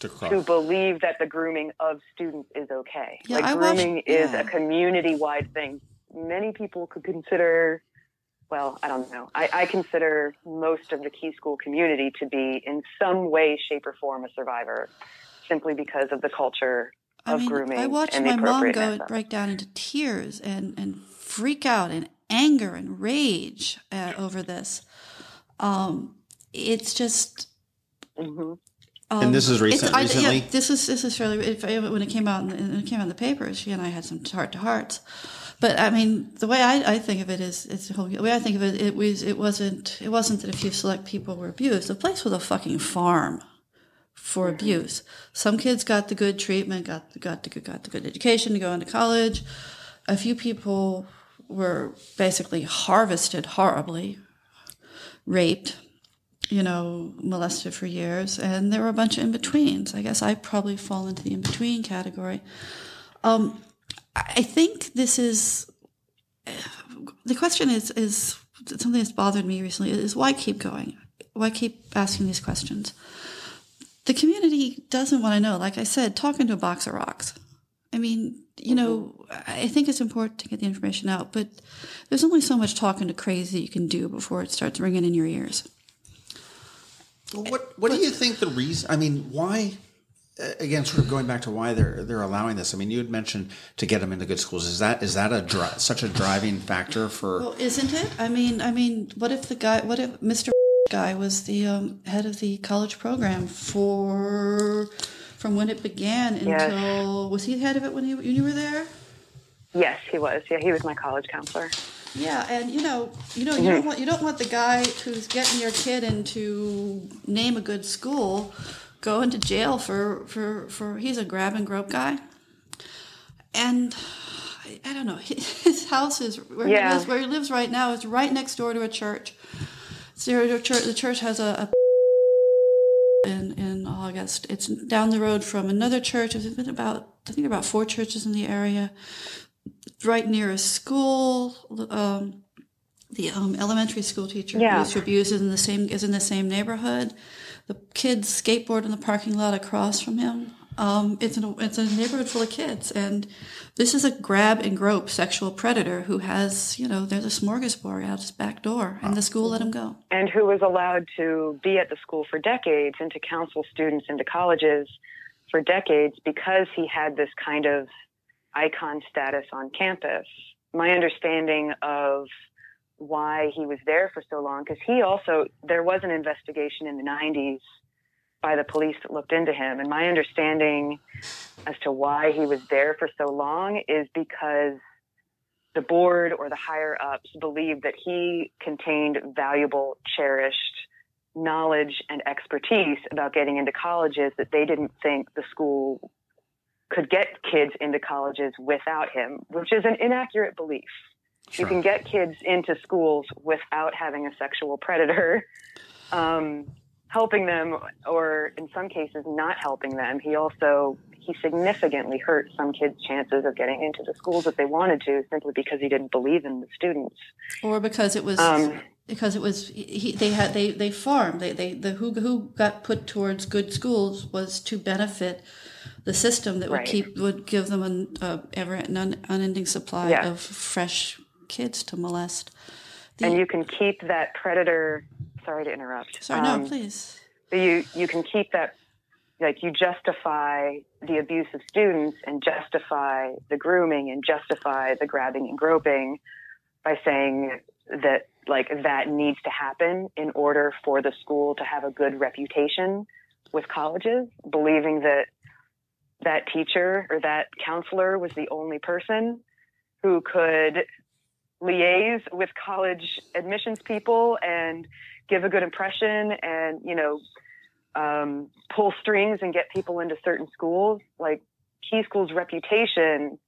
to believe that the grooming of students is okay. Yeah, grooming is a community-wide thing. Many people could consider. Well, I don't know. I consider most of the Key School community to be in some way, shape, or form a survivor, simply because of the culture of grooming. I watched my mom break down into tears and freak out in anger and rage over this. It's just. Mm-hmm. And this is recently. This is fairly. When it came out in the papers, she and I had some heart-to-hearts. But I mean, the way I think of it the way I think of it, it wasn't that a few select people were abused. The place was a fucking farm for abuse. Some kids got the good treatment, got the good education to go into college. A few people were basically harvested horribly, raped, molested for years, and there were a bunch of in-betweens. I guess I probably fall into the in-between category. I think this is, the question is something that's bothered me recently, is why keep going? Why keep asking these questions? The community doesn't want to know. Like I said, talking to a box of rocks. I mean, I think it's important to get the information out, but there's only so much talking to crazy you can do before it starts ringing in your ears. Well, what do you think the reason? I mean, why? Again, sort of going back to why they're allowing this. I mean, you had mentioned to get them into good schools. Is that such a driving factor for? Well, isn't it? I mean, what if Mr. guy was the head of the college program from when it began until was he head of it when you were there? Yes, he was. Yeah, he was my college counselor. Yeah, and you don't want the guy who's getting your kid into name a good school go into jail for he's a grab and grope guy. And I don't know, his house is where he lives right now is right next door to a church. The church has a in August. It's down the road from another church. There's been about 4 churches in the area. Right near a school. The elementary school teacher who used to abuse is in the same neighborhood. The kids skateboard in the parking lot across from him. It's a neighborhood full of kids, and this is a grab and grope sexual predator who has, there's a smorgasbord out his back door, and the school let him go. And who was allowed to be at the school for decades and to counsel students into colleges for decades because he had this kind of icon status on campus. My understanding of why he was there for so long, because there was an investigation in the 90s by the police that looked into him. And my understanding as to why he was there for so long is because the board or the higher ups believed that he contained valuable, cherished knowledge and expertise about getting into colleges that they didn't think the school could get kids into colleges without him, which is an inaccurate belief. Sure. You can get kids into schools without having a sexual predator helping them, or in some cases not helping them. He significantly hurt some kids' chances of getting into the schools that they wanted to, simply because he didn't believe in the students, or because it was they farmed. Who got put towards good schools was to benefit the system that would give them an unending supply of fresh kids to molest. And you can keep that predator. Sorry to interrupt. Sorry, no, please. You can keep that, like, you justify the abuse of students and justify the grooming and justify the grabbing and groping by saying that, like, that needs to happen in order for the school to have a good reputation with colleges, believing that that teacher or that counselor was the only person who could liaise with college admissions people and give a good impression and, pull strings and get people into certain schools. Like, Key School's reputation,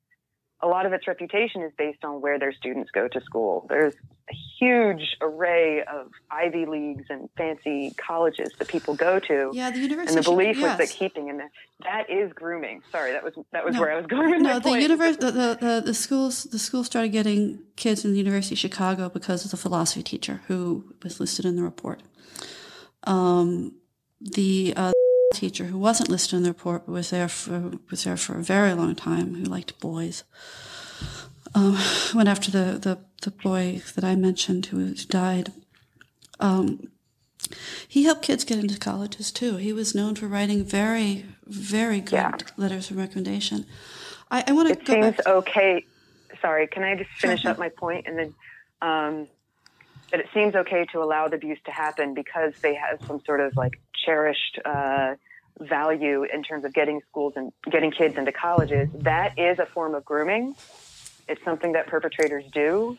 a lot of its reputation is based on where their students go to school. There's a huge array of Ivy Leagues and fancy colleges that people go to. Yeah, the university. And the belief was that keeping in there, that is grooming. Sorry, that was where I was going with my point. The schools started getting kids in the University of Chicago because of the philosophy teacher who was listed in the report. The teacher who wasn't listed in the report but was there for a very long time, who liked boys. Went after the boy that I mentioned who died. He helped kids get into colleges too. He was known for writing very, very good letters of recommendation. I want to go back. It seems okay. Sorry, can I just finish up my point? And then that it seems okay to allow the abuse to happen because they have some sort of, like, cherished value in terms of getting schools and getting kids into colleges. That is a form of grooming. It's something that perpetrators do.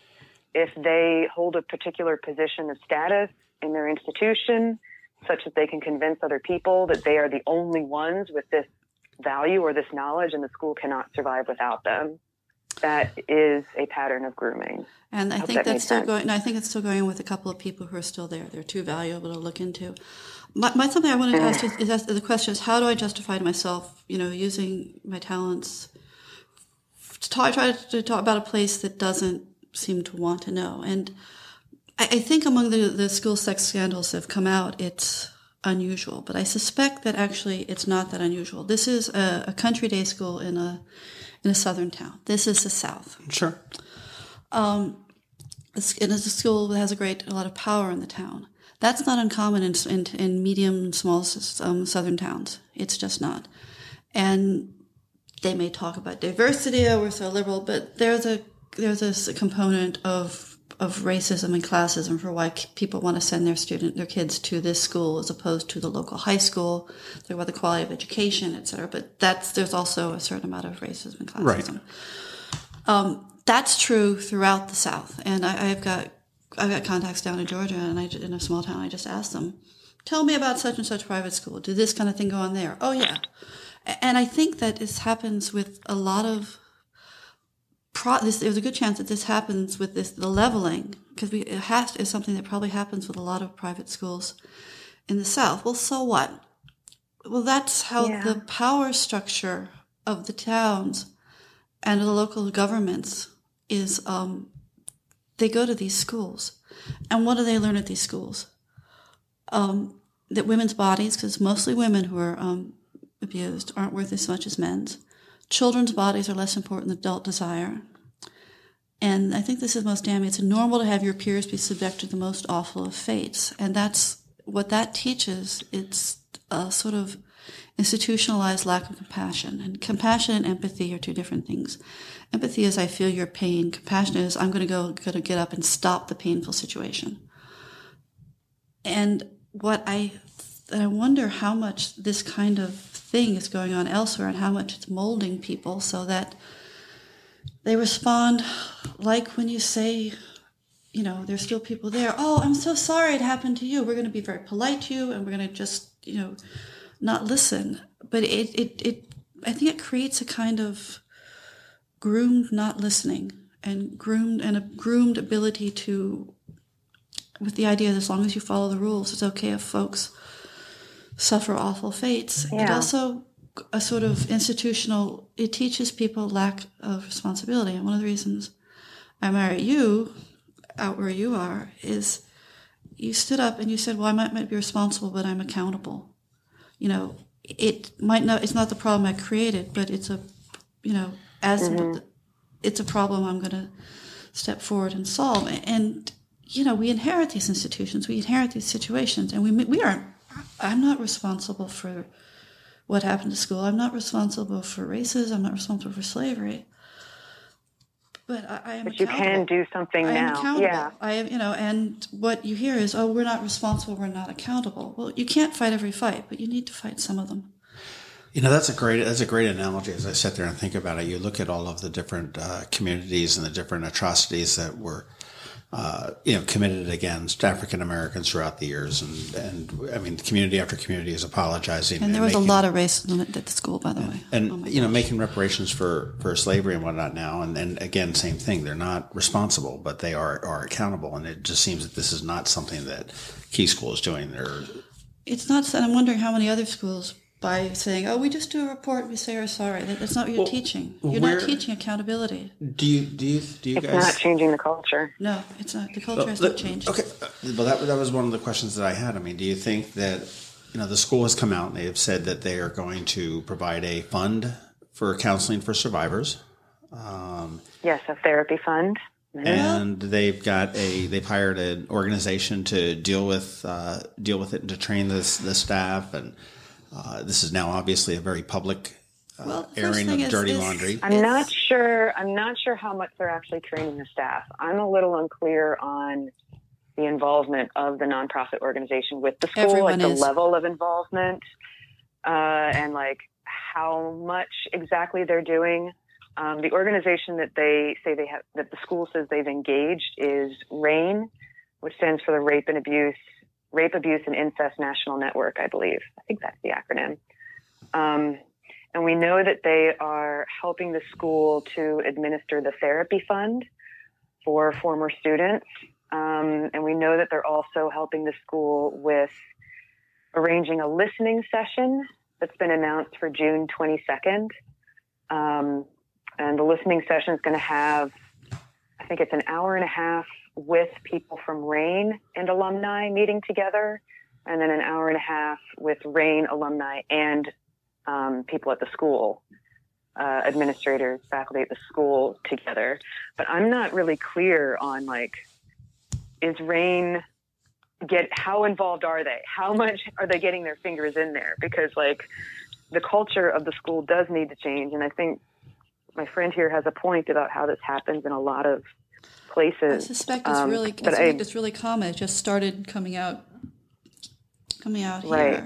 If they hold a particular position of status in their institution, such that they can convince other people that they are the only ones with this value or this knowledge and the school cannot survive without them, that is a pattern of grooming. And I think that's still going. And I think it's still going with a couple of people who are still there. They're too valuable to look into. Something I wanted to ask is the question is, how do I justify to myself, using my talents to try to talk about a place that doesn't seem to want to know? And I think among the school sex scandals that have come out, it's unusual, but I suspect that actually it's not that unusual. This is a country day school in a southern town. This is the South. Sure. It is a school that has a lot of power in the town. That's not uncommon in medium and small southern towns. It's just not. And they may talk about diversity, or we're so liberal, but there's a component of racism and classism for why people want to send their kids to this school as opposed to the local high school. They're about the quality of education, et cetera. But there's also a certain amount of racism and classism. Right. That's true throughout the South. And I've got contacts down in Georgia, and in a small town, I just asked them, tell me about such and such private school. Did this kind of thing go on there? Oh, yeah. And I think that this happens with a lot of there's a good chance that this happens with the leveling, because it's something that probably happens with a lot of private schools in the South. Well, so what? Well, that's how the power structure of the towns and the local governments is. They go to these schools, and what do they learn at these schools? That women's bodies, because mostly women who are abused, aren't worth as much as men's. Children's bodies are less important than adult desire. And I think this is most damning. It's normal to have your peers be subjected to the most awful of fates. And that's what that teaches. It's a sort of institutionalized lack of compassion. And compassion and empathy are two different things. Empathy is I feel your pain. Compassion is I'm going to get up and stop the painful situation. And I wonder how much this kind of thing is going on elsewhere, and how much it's molding people so that they respond like when you say, there's still people there. Oh, I'm so sorry it happened to you. We're going to be very polite to you, and we're going to just, not listen. But I think it creates a kind of groomed not listening, and a groomed ability to, with the idea that as long as you follow the rules, it's okay if folks suffer awful fates. Yeah. It also a sort of institutional, it teaches people lack of responsibility. And one of the reasons I married you out where you are is you stood up and you said, well, I might be responsible, but I'm accountable. It might not, it's not the problem I created, but it's it's a problem I'm going to step forward and solve. And, we inherit these institutions, we inherit these situations, and I'm not responsible for what happened to school. I'm not responsible for racism. I'm not responsible for slavery. But I am. But you can do something now. Yeah. I am. And what you hear is, "Oh, we're not responsible. We're not accountable." Well, you can't fight every fight, but you need to fight some of them. That's a great analogy. As I sit there and think about it, you look at all of the different communities and the different atrocities that were committed against African Americans throughout the years, and I mean, community after community is apologizing. And there was a lot of racism at the school, by the way. And making reparations for slavery and whatnot now, and again, same thing. They're not responsible, but they are accountable. And it just seems that this is not something that Key School is doing. It's not. And I'm wondering how many other schools, by saying, "Oh, we just do a report, we say we're sorry." That's not what you're teaching. You're not teaching accountability. Do you it's guys? It's not changing the culture. No, it's not. The culture has not changed. Okay, well, that was one of the questions that I had. I mean, do you think that the school has come out and they have said that they are going to provide a fund for counseling for survivors? Yes, a therapy fund. And they've hired an organization to deal with it and to train the staff, and this is now obviously a very public airing of dirty laundry. I'm not sure how much they're actually training the staff. I'm a little unclear on the involvement of the nonprofit organization with the school, Everyone the is. level of involvement, and how much exactly they're doing. The organization that they say they have, that the school says they've engaged, is RAIN, which stands for the Rape, Abuse, and Incest National Network, I believe. I think that's the acronym. And we know that they are helping the school to administer the therapy fund for former students. And we know that they're also helping the school with arranging a listening session that's been announced for June 22nd. And the listening session is going to have, I think it's an hour and a half with people from RAIN and alumni meeting together, and then an hour and a half with RAIN alumni and people at the school, administrators, faculty at the school together. But I'm not really clear on, like, is RAIN how involved are they? How much are they getting their fingers in there? Because, like, the culture of the school does need to change. And I think my friend here has a point about how this happens in a lot of places. I suspect it's really common. It just started coming out here. Right.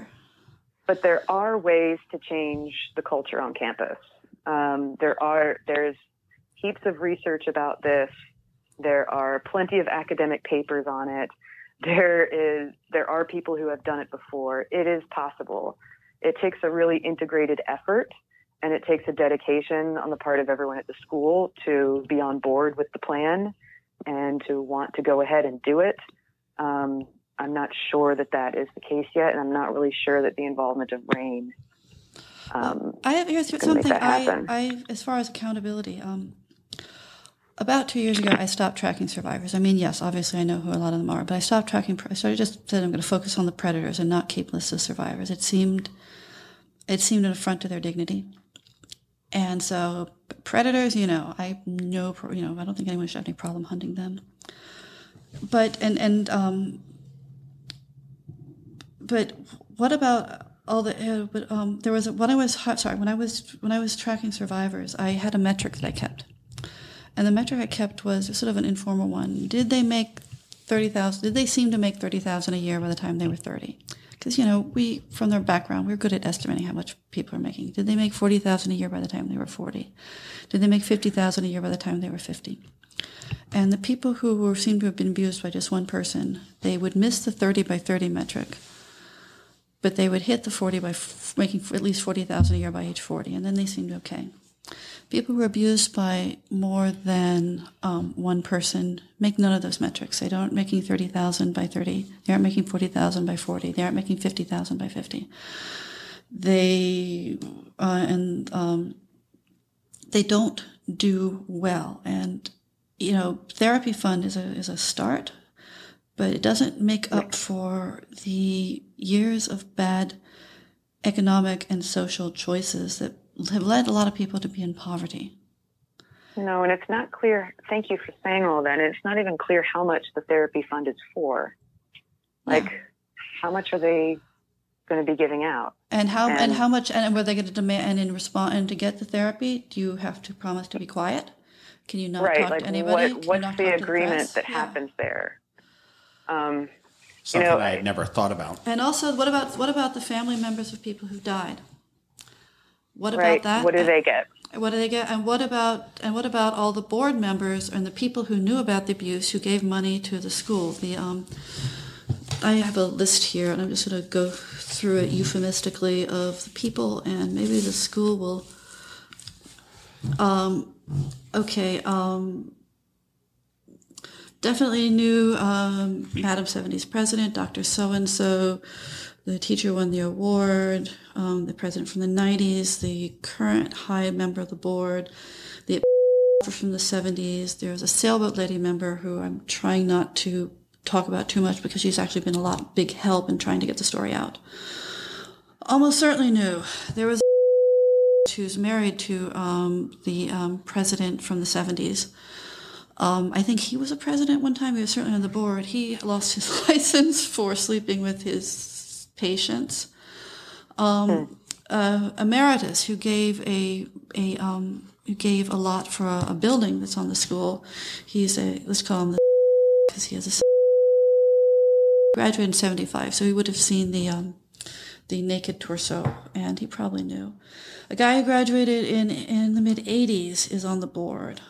But there are ways to change the culture on campus. There's heaps of research about this. There are plenty of academic papers on it. There are people who have done it before. It is possible. It takes a really integrated effort, and it takes a dedication on the part of everyone at the school to be on board with the plan and to want to go ahead and do it. I'm not sure that is the case yet, and I'm not really sure that the involvement of RAIN here's something as far as accountability. About 2 years ago, I stopped tracking survivors. I mean, yes, obviously I know who a lot of them are, but I stopped tracking. I just said I'm going to focus on the predators and not keep lists of survivors. It seemed an affront to their dignity. And so predators, I don't think anyone should have any problem hunting them. But what about all the? There was when I was tracking survivors, I had a metric that I kept, and the metric I kept was sort of an informal one. Did they make 30,000? Did they seem to make 30,000 a year by the time they were 30? Because we, from their background, we're good at estimating how much people are making. Did they make 40,000 a year by the time they were 40? Did they make 50,000 a year by the time they were 50? And the people who seemed to have been abused by just one person, they would miss the 30 by 30 metric, but they would hit the 40 by making at least 40,000 a year by age 40, and then they seemed okay. People who are abused by more than one person make none of those metrics. They aren't making 30,000 by 30. They aren't making 40,000 by 40. They aren't making 50,000 by 50. They don't do well. And therapy fund is a start, but it doesn't make up for the years of bad economic and social choices that have led a lot of people to be in poverty. No, and it's not clear. Thank you for saying all that. And it's not even clear how much the therapy fund is for. Like, how much are they going to be giving out? And how much? And were they going to demand? And and to get the therapy, do you have to promise to be quiet? Can you not talk to anybody? What's the agreement that happens there? Something I had never thought about. And also, what about the family members of people who died? What about that? What do they get? What do they get? And what about all the board members and the people who knew about the abuse who gave money to the school? I have a list here, and I'm just going to go through it euphemistically of the people, and maybe the school will. Definitely knew Madam 70's president, Dr. So-and-so. The teacher won the award, the president from the 90s, the current high member of the board, the from the 70s. There's a sailboat lady member who I'm trying not to talk about too much because she's actually been a big help in trying to get the story out. Almost certainly knew. There was who's married to the president from the 70s. I think he was a president one time. He was certainly on the board. He lost his license for sleeping with his patients. Emeritus, who gave a lot for a building that's on the school. Let's call him because he has a graduated in 75, so he would have seen the naked torso, and he probably knew. A guy who graduated in the mid-'80s is on the board.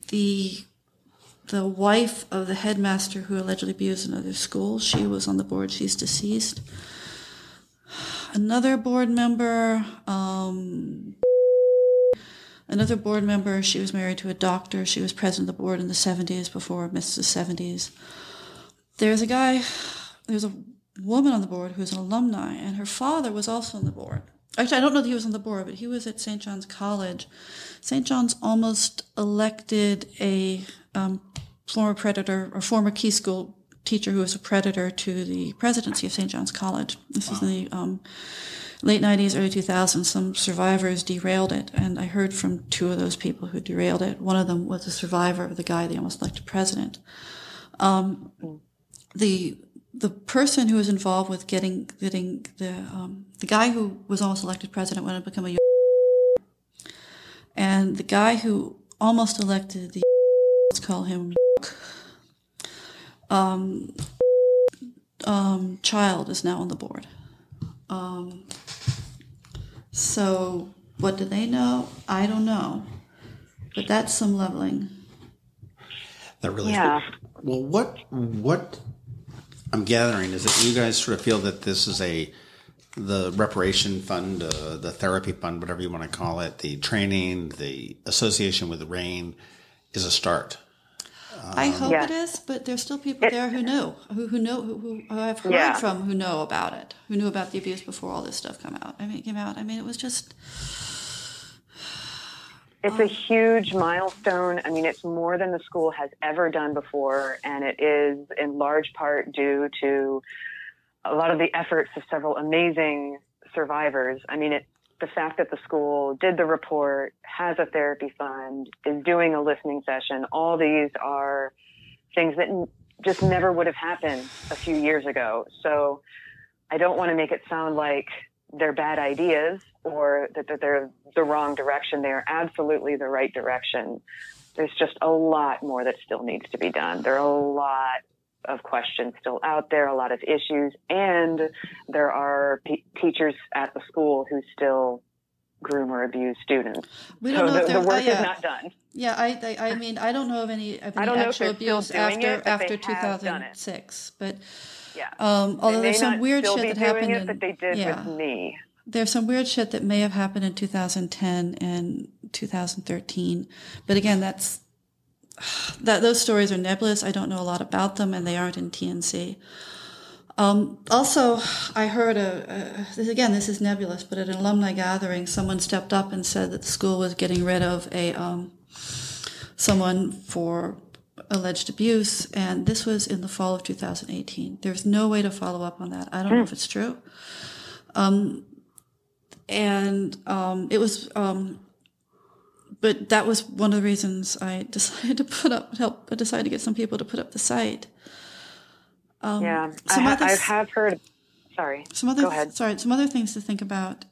The wife of the headmaster who allegedly abused another school, she was on the board. She's deceased. Another board member, she was married to a doctor. She was president of the board in the 70s before Mrs. 70s. There's a woman on the board who's an alumni, and her father was also on the board. Actually, I don't know that he was on the board, but he was at St. John's College. St. John's almost elected a former predator or former Key School teacher who was a predator to the presidency of St. John's College. This was in the late 90s, early 2000s. Some survivors derailed it, and I heard from two of those people who derailed it. One of them was a survivor of the guy they almost elected president. The person who was involved with getting the guy who was almost elected president went on to become a and the guy who almost elected the let's call him child is now on the board. So what do they know? I don't know, but that's some leveling. That really is. Well, what I'm gathering is that you guys sort of feel that this is the reparation fund, the therapy fund, whatever you want to call it, the training, the association with the RAIN is a start. I hope it is, but there's still people there who know, who I've heard from who know about it, who knew about the abuse before all this stuff came out. It was just... It's a huge milestone. I mean, it's more than the school has ever done before, and it is in large part due to a lot of the efforts of several amazing survivors. I mean, the fact that the school did the report, has a therapy fund, is doing a listening session, all these are things that just never would have happened a few years ago. So I don't want to make it sound like they're bad ideas or that they're the wrong direction. They are absolutely the right direction. There's just a lot more that still needs to be done. There are a lot of questions still out there, a lot of issues, and there are teachers at the school who still groom or abuse students. So the work is not done. Yeah, I mean, I don't know of any actual abuse after 2006, but although there's some weird shit that happened that they did with me. There's some weird shit that may have happened in 2010 and 2013, but again, those stories are nebulous. I don't know a lot about them, and they aren't in TNC. Also, I heard this is nebulous, but at an alumni gathering, someone stepped up and said that the school was getting rid of someone for alleged abuse, and this was in the fall of 2018. There's no way to follow up on that. I don't know if it's true. It was, but that was one of the reasons I decided to get some people to put up the site. I have heard. Sorry. Go ahead. Some other things to think about.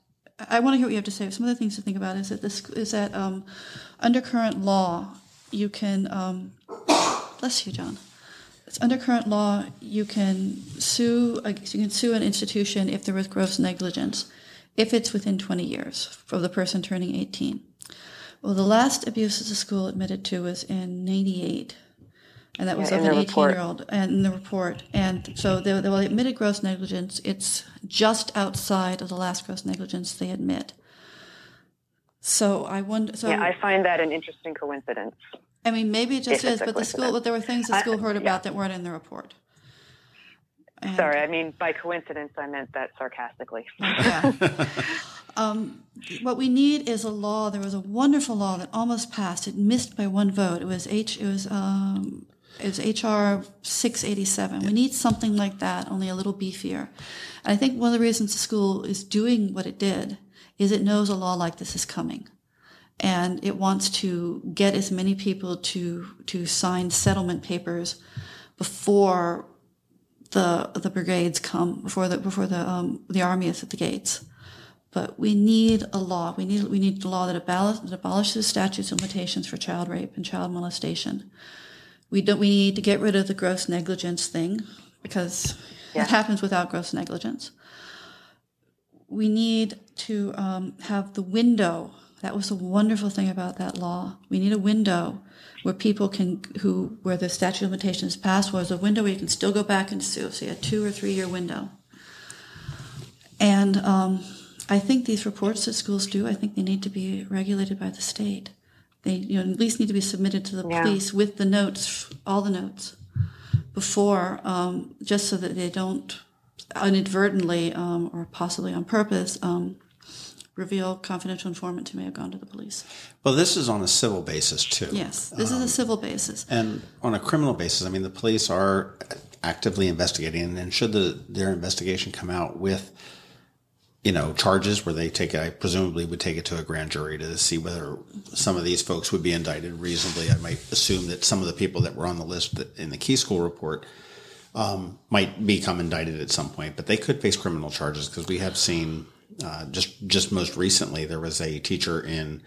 I want to hear what you have to say. Some other things to think about is that under current law, you can. Bless you, John. It's under current law, you can sue an institution if there was gross negligence, if it's within 20 years of the person turning 18. Well, the last abuses the school admitted to was in 98. And that was of an 18-year-old, and in the report. And so they admitted gross negligence. It's just outside of the last gross negligence they admit. So I wonder. I find that an interesting coincidence. I mean, maybe it just is, but there were things the school heard about that weren't in the report. And, sorry, I mean, by coincidence, I meant that sarcastically. Yeah. What we need is a law. There was a wonderful law that almost passed. It missed by one vote. It was HR 687. We need something like that, only a little beefier. And I think one of the reasons the school is doing what it did is it knows a law like this is coming. And it wants to get as many people to sign settlement papers before the brigades come, before the army is at the gates. But we need a law. We need a law that abolishes statutes of limitations for child rape and child molestation. We need to get rid of the gross negligence thing, because it happens without gross negligence. we need to have the window. That was a wonderful thing about that law. We need a window where people where the statute of limitations passed was a window where you can still go back and sue, say a 2 or 3 year window. And I think these reports that schools do, I think they need to be regulated by the state. They at least need to be submitted to the police with the notes, all the notes, before, just so that they don't inadvertently or possibly on purpose reveal confidential informant who may have gone to the police. Well, this is on a civil basis, too. Yes, this is a civil basis. And on a criminal basis, I mean, the police are actively investigating, and should their investigation come out with, charges where they presumably would take it to a grand jury to see whether some of these folks would be indicted reasonably. I might assume that some of the people that were on the list in the Key School report might become indicted at some point, but they could face criminal charges, because we have seen just most recently there was a teacher in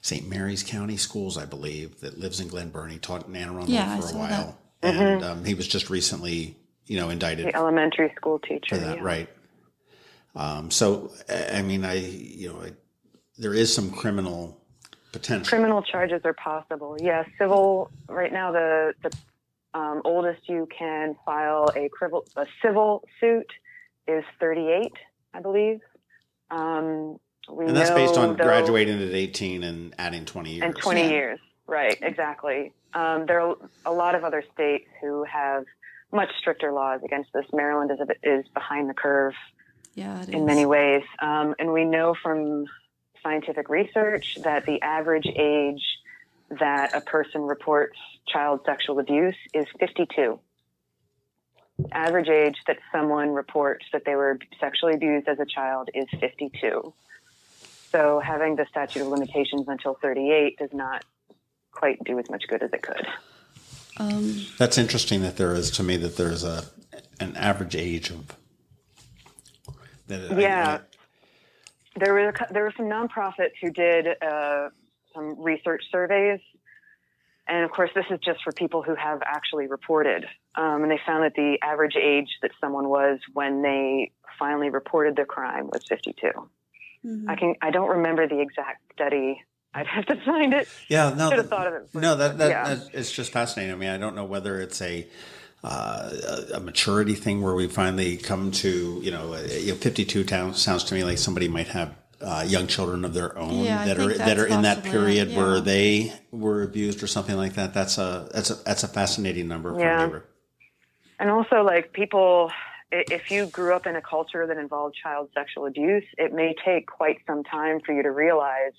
St. Mary's County Schools, I believe, that lives in Glen Burnie, taught in Anne Arundel for a while, and he was just recently indicted. The elementary school teacher for that, right? So I mean, there is some criminal potential. Criminal charges are possible. Yes, civil. Right now, the oldest you can file a civil suit is 38, I believe. And that's based on graduating at 18 and adding 20 years. And 20 years, right, exactly. There are a lot of other states who have much stricter laws against this. Maryland is behind the curve in many ways. And we know from scientific research that the average age that a person reports child sexual abuse is 52. Average age that someone reports that they were sexually abused as a child is 52. So having the statute of limitations until 38 does not quite do as much good as it could. That's interesting that there's an average age of. There were some nonprofits who did some research surveys. And of course, this is just for people who have actually reported. And they found that the average age that someone was when they finally reported the crime was 52. Mm-hmm. I don't remember the exact study. I'd have to find it. Yeah, no, should have thought of it. That it's just fascinating. I mean, I don't know whether it's a maturity thing where we finally come to 52 sounds to me like somebody might have young children of their own that are in that period where they were abused or something like that. That's a fascinating number for me. And also, like, people, if you grew up in a culture that involved child sexual abuse, it may take quite some time for you to realize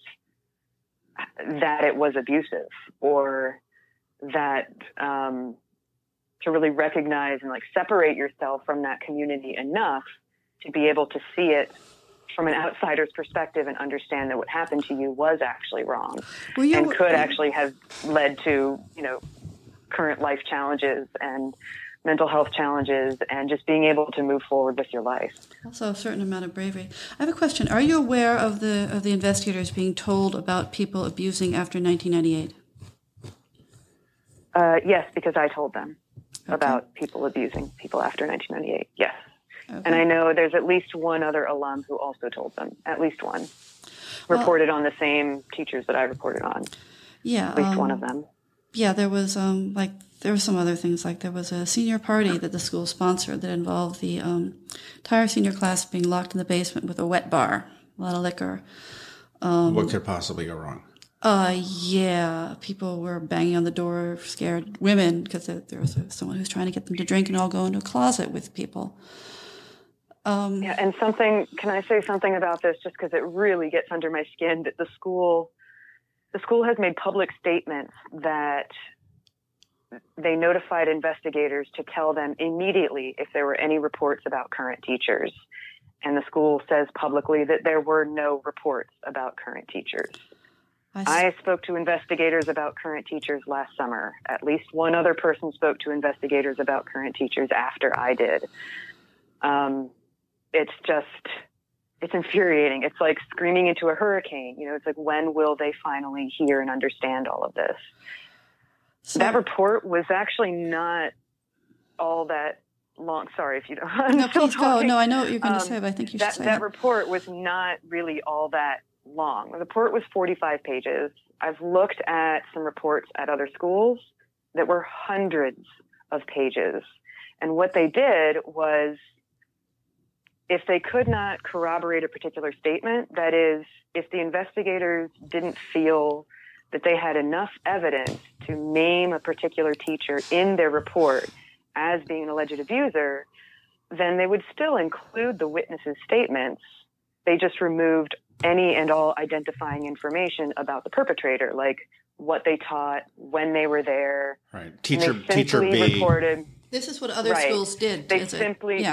that it was abusive, or that to really recognize and separate yourself from that community enough to be able to see it from an outsider's perspective and understand that what happened to you was actually wrong and could actually have led to, current life challenges and mental health challenges, and just being able to move forward with your life. Also a certain amount of bravery. I have a question. Are you aware of the investigators being told about people abusing after 1998? Yes, because I told them about people abusing people after 1998. Yes. Okay. And I know there's at least one other alum who also told them, at least one, reported on the same teachers that I reported on. Yeah. At least one of them. Yeah, there was there were some other things, like there was a senior party that the school sponsored that involved the entire senior class being locked in the basement with a wet bar, a lot of liquor. What could possibly go wrong? People were banging on the door, scared women, because there was someone who was trying to get them to drink and all go into a closet with people. And can I say something about this, just because it really gets under my skin, that the school has made public statements that they notified investigators to tell them immediately if there were any reports about current teachers. And the school says publicly that there were no reports about current teachers. I spoke to investigators about current teachers last summer. At least one other person spoke to investigators about current teachers after I did. It's infuriating. It's like screaming into a hurricane. It's like, when will they finally hear and understand all of this? So that report was actually not all that long. Sorry if you don't. No, please go. No, I know what you're going to say, but I think you should say that report was not really all that long. The report was 45 pages. I've looked at some reports at other schools that were hundreds of pages. And what they did was, if they could not corroborate a particular statement, that is, if the investigators didn't feel that they had enough evidence to name a particular teacher in their report as being an alleged abuser, then they would still include the witness's statements. They just removed any and all identifying information about the perpetrator, like what they taught, when they were there. Right. Teacher B. Reported, this is what other schools did.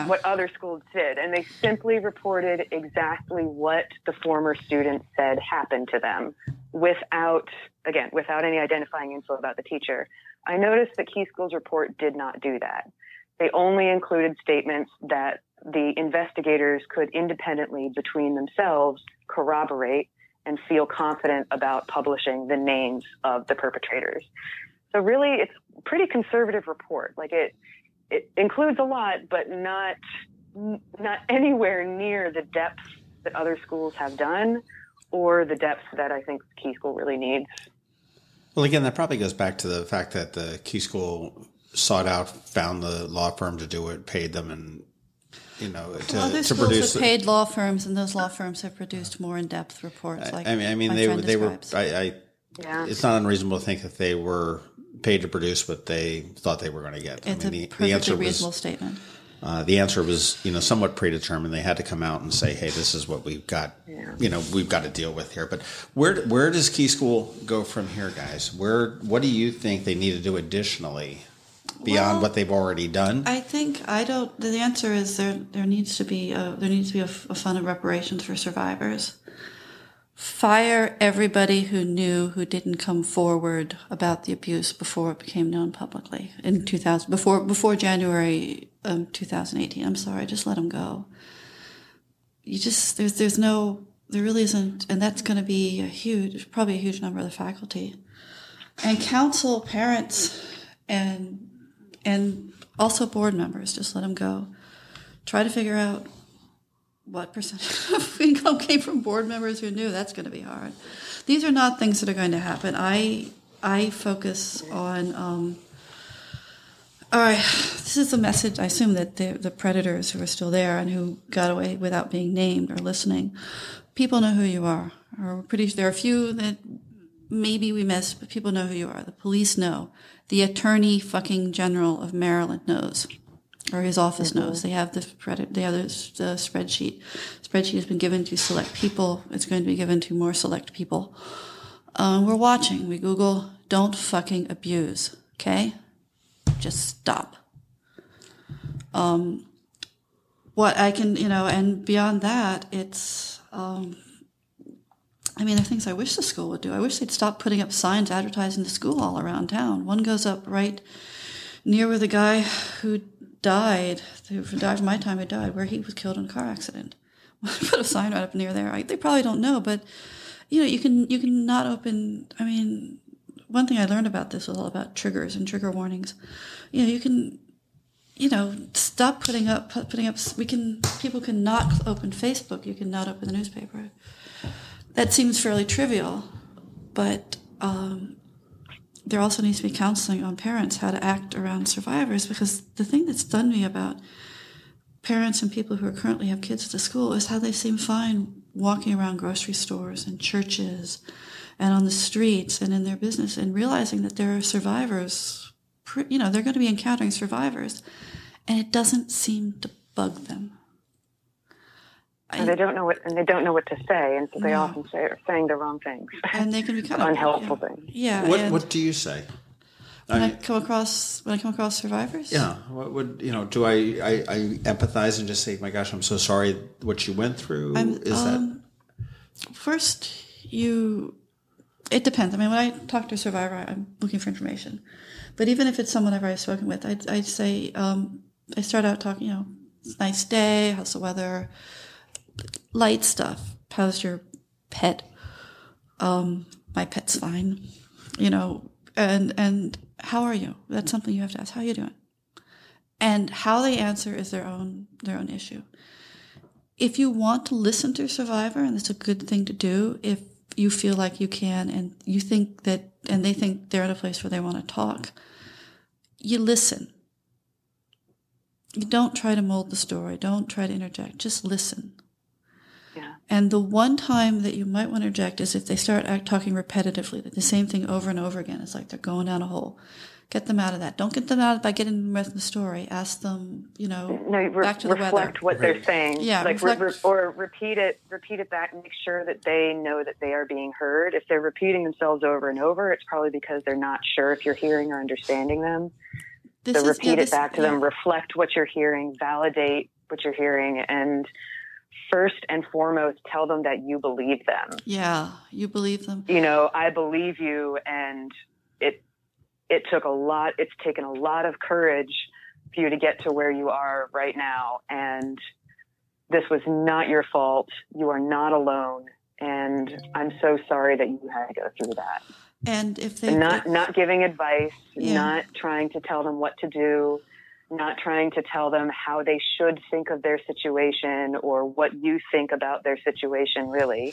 What other schools did. And they simply reported exactly what the former student said happened to them without any identifying info about the teacher. I noticed that Key School's report did not do that. They only included statements that the investigators could independently, between themselves, corroborate and feel confident about publishing the names of the perpetrators. So really, it's a pretty conservative report. Like it includes a lot, but not anywhere near the depth that other schools have done, or the depth that I think Key School really needs. Well, again, that probably goes back to the fact that the Key School sought out, found the law firm to do it, paid them, and other schools produce. Have paid law firms, and those law firms have produced more in-depth reports. They were. It's not unreasonable to think that they were paid to produce what they thought they were going to get. It's a perfectly reasonable statement. The answer was, somewhat predetermined. They had to come out and say, "Hey, this is what we've got. We've got to deal with here." But where does Key School go from here, guys? What do you think they need to do additionally beyond what they've already done? I think the answer is there needs to be a fund of reparations for survivors. Fire everybody who didn't come forward about the abuse before it became known publicly in 2000, before January 2018. I'm sorry, just let them go. There really isn't, and that's going to be probably a huge number of the faculty, and counsel, parents, and also board members. Just let them go. Try to figure out what percentage of income came from board members who knew. That's going to be hard. These are not things that are going to happen. I focus on, all right, this is a message. I assume that the predators who are still there and who got away without being named are listening. People know who you are. There are a few that maybe we missed, but people know who you are. The police know. The Attorney fucking General of Maryland knows. Or his office knows. They have the spreadsheet. Spreadsheet has been given to select people. It's going to be given to more select people. We're watching. We Google, don't fucking abuse. Okay? Just stop. What I can, and beyond that, it's, there are things I wish the school would do. I wish they'd stop putting up signs advertising the school all around town. One goes up right near where the guy who died from my time, where he was killed in a car accident. Put a sign right up near there. They probably don't know, but you can not open. One thing I learned about this was all about triggers and trigger warnings. You can, stop putting up. People can not open Facebook. You can not open the newspaper. That seems fairly trivial, but there also needs to be counseling on parents how to act around survivors, because the thing that's stunned me about parents and people who currently have kids at the school is how they seem fine walking around grocery stores and churches and on the streets and in their business, and realizing that there are survivors, they're going to be encountering survivors, and it doesn't seem to bug them. And they don't know what to say, and so they often are saying the wrong things. And they can be kind of unhelpful things. Yeah. What do you say? When I come across survivors? Yeah. What would do I empathize and just say, my gosh, I'm so sorry what you went through? First, it depends. When I talk to a survivor, I'm looking for information. But even if it's someone I've already spoken with, I'd say, I start out talking, it's a nice day, how's the weather? Light stuff. How's your pet? My pet's fine. And how are you? That's something you have to ask. How are you doing? And how they answer is their own issue. If you want to listen to a survivor, and it's a good thing to do, if you feel like you can, and you think that, and they think they're in a place where they want to talk, you listen. You don't try to mold the story. Don't try to interject. Just listen. Yeah. And the one time that you might want to interject is if they start talking repetitively, the same thing over and over again. It's like they're going down a hole. Get them out of that. Don't get them out by getting them in the story. Ask them, back to the weather. Reflect what they're saying. Yeah, like or repeat it back and make sure that they know that they are being heard. If they're repeating themselves over and over, it's probably because they're not sure if you're hearing or understanding them. So repeat it back to them. Reflect what you're hearing. Validate what you're hearing, and first and foremost, tell them that you believe them. Yeah, you believe them. I believe you, and it's taken a lot of courage for you to get to where you are right now. And this was not your fault. You are not alone. And I'm so sorry that you had to go through that. And if they not giving advice, not trying to tell them what to do, not trying to tell them how they should think of their situation or what you think about their situation, really.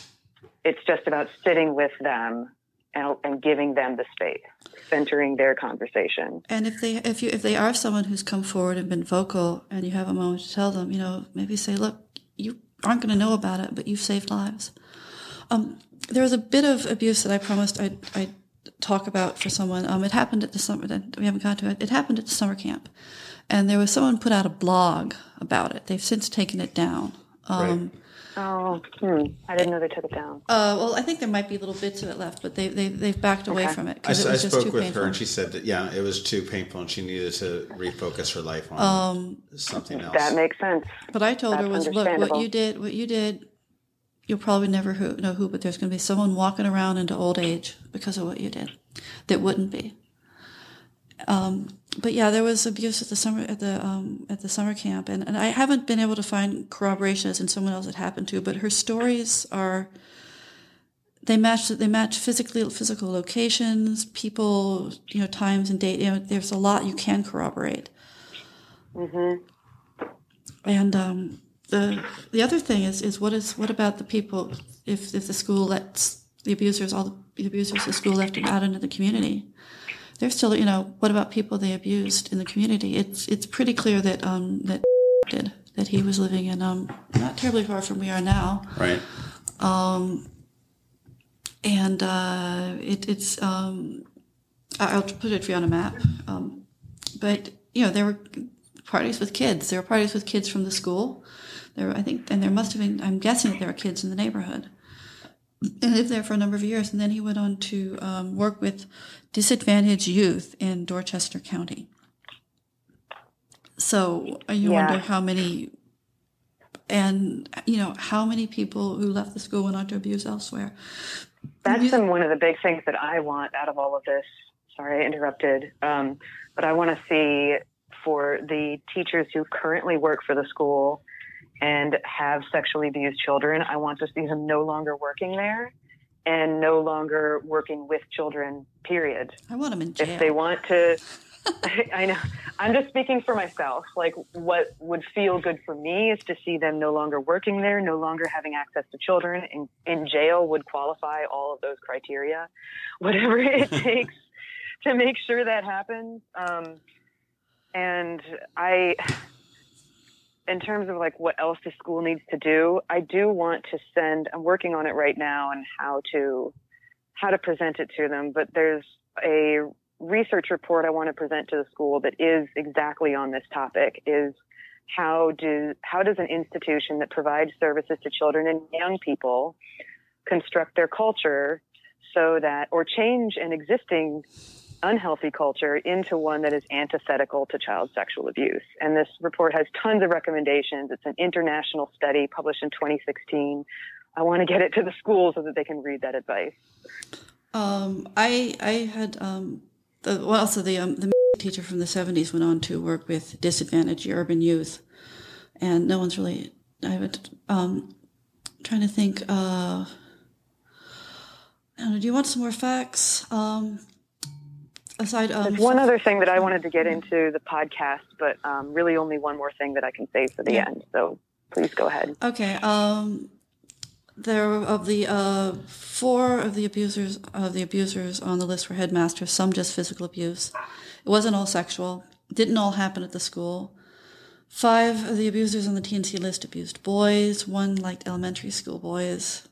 It's just about sitting with them and giving them the space, centering their conversation. And if they are someone who's come forward and been vocal, and you have a moment to tell them, maybe say, look, you aren't going to know about it, but you've saved lives. There was a bit of abuse that I promised I'd talk about for someone. It happened at the summer, we haven't got to it. It happened at the summer camp. And there was someone put out a blog about it. They've since taken it down. Right. I didn't know they took it down. Well, I think there might be little bits of it left, but they've backed away from it. I It was just spoke too with painful. her, and she said that, it was too painful, and she needed to refocus her life on something else. That makes sense. But I told her was, look, what you did, you'll probably never know who, but there's going to be someone walking around into old age because of what you did that wouldn't be. But yeah, there was abuse at the summer camp, and I haven't been able to find corroboration as in someone else it happened to, but her stories they match physical locations, people, times and date. There's a lot you can corroborate. Mm-hmm. And the other thing is what about the people if the school lets the abusers the school left them out into the community? They're still, what about people they abused in the community? It's pretty clear that that he was living in not terribly far from where we are now. Right. And it's I'll put it for you on a map. But there were parties with kids. There were parties with kids from the school. There must have been. I'm guessing that there were kids in the neighborhood. And lived there for a number of years, and then he went on to work with disadvantaged youth in Dorchester County. So you wonder how many, and how many people who left the school went on to abuse elsewhere. That's been one of the big things that I want out of all of this. Sorry, I interrupted, but I want to see for the teachers who currently work for the school and have sexually abused children, I want to see them no longer working there and no longer working with children, period. I want them in jail. If they want to, I know, I'm just speaking for myself. Like, what would feel good for me is to see them no longer working there, no longer having access to children. In jail would qualify all of those criteria, whatever it takes to make sure that happens. And in terms of what else the school needs to do, I do want to I'm working on it right now and how to present it to them. But there's a research report I want to present to the school that is exactly on this topic, is how does an institution that provides services to children and young people construct their culture or change an existing unhealthy culture into one that is antithetical to child sexual abuse. And this report has tons of recommendations. It's an international study published in 2016. I want to get it to the schools so that they can read that advice. I had the teacher from the 70s went on to work with disadvantaged urban youth, and no one's really. Trying to think. I don't know, do you want some more facts? aside, there's one other thing that I wanted to get into the podcast, but really only one more thing that I can save for the end. So please go ahead. Okay. There of the 4 of the abusers on the list were headmasters. Some just physical abuse. It wasn't all sexual. It didn't all happen at the school. 5 of the abusers on the TNC list abused boys. 1 liked elementary school boys.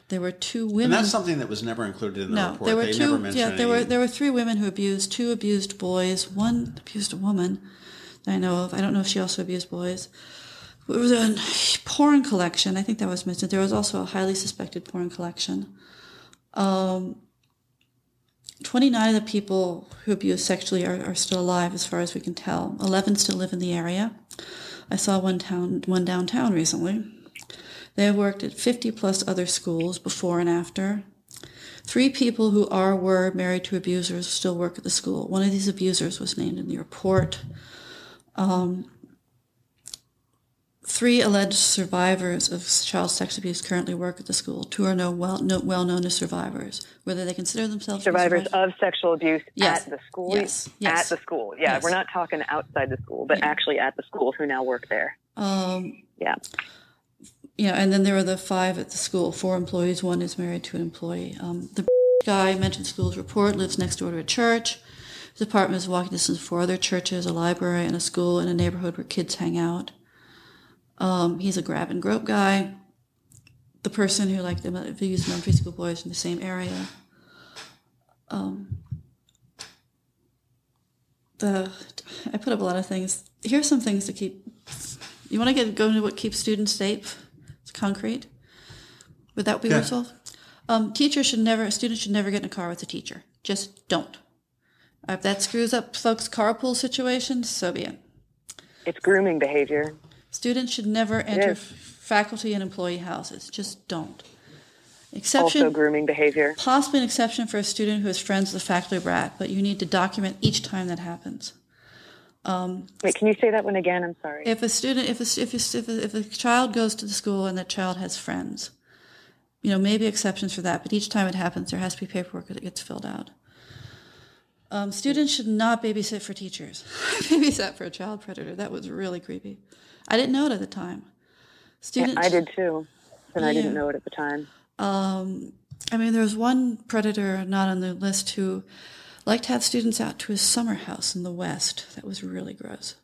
There were 2 women. And that's something that was never included in the report. There were they 2. Never mentioned There were 3 women who abused. 2 abused boys. 1 abused a woman that I know of. I don't know if she also abused boys. It was a porn collection. I think that was mentioned. There was also a highly suspected porn collection. 29 of the people who abused sexually are still alive, as far as we can tell. 11 still live in the area. I saw one downtown recently. They have worked at 50 plus other schools before and after. 3 people who were married to abusers still work at the school. One of these abusers was named in the report. 3 alleged survivors of child sex abuse currently work at the school. 2 are well known as survivors. Whether they consider themselves survivors of sexual abuse at the school. Yes. At the school. Yeah, yes. We're not talking outside the school, but actually at the school who now work there. And then there are the 5 at the school. 4 employees. 1 is married to an employee. The guy mentioned school's report lives next door to a church. His apartment is walking distance to 4 other churches, a library, and a school in a neighborhood where kids hang out. He's a grab and grope guy. The person who liked the abused elementary school boys in the same area. I put up a lot of things. Here's some things to keep. You want to go into what keeps students safe? It's concrete. Would that be useful? Students should never get in a car with a teacher. Just don't. If that screws up folks' carpool situations, so be it. It's grooming behavior. Students should never enter faculty and employee houses. Just don't. Also grooming behavior. Possibly an exception for a student who is friends with a faculty brat, but you need to document each time that happens. Wait, can you say that one again? I'm sorry. If a child goes to the school and that child has friends, maybe exceptions for that, but each time it happens, there has to be paperwork that gets filled out. Students should not babysit for teachers. I babysat for a child predator. That was really creepy. I didn't know it at the time. I did too, but I didn't know it at the time. There was one predator not on the list who liked to have students out to his summer house in the West. That was really gross.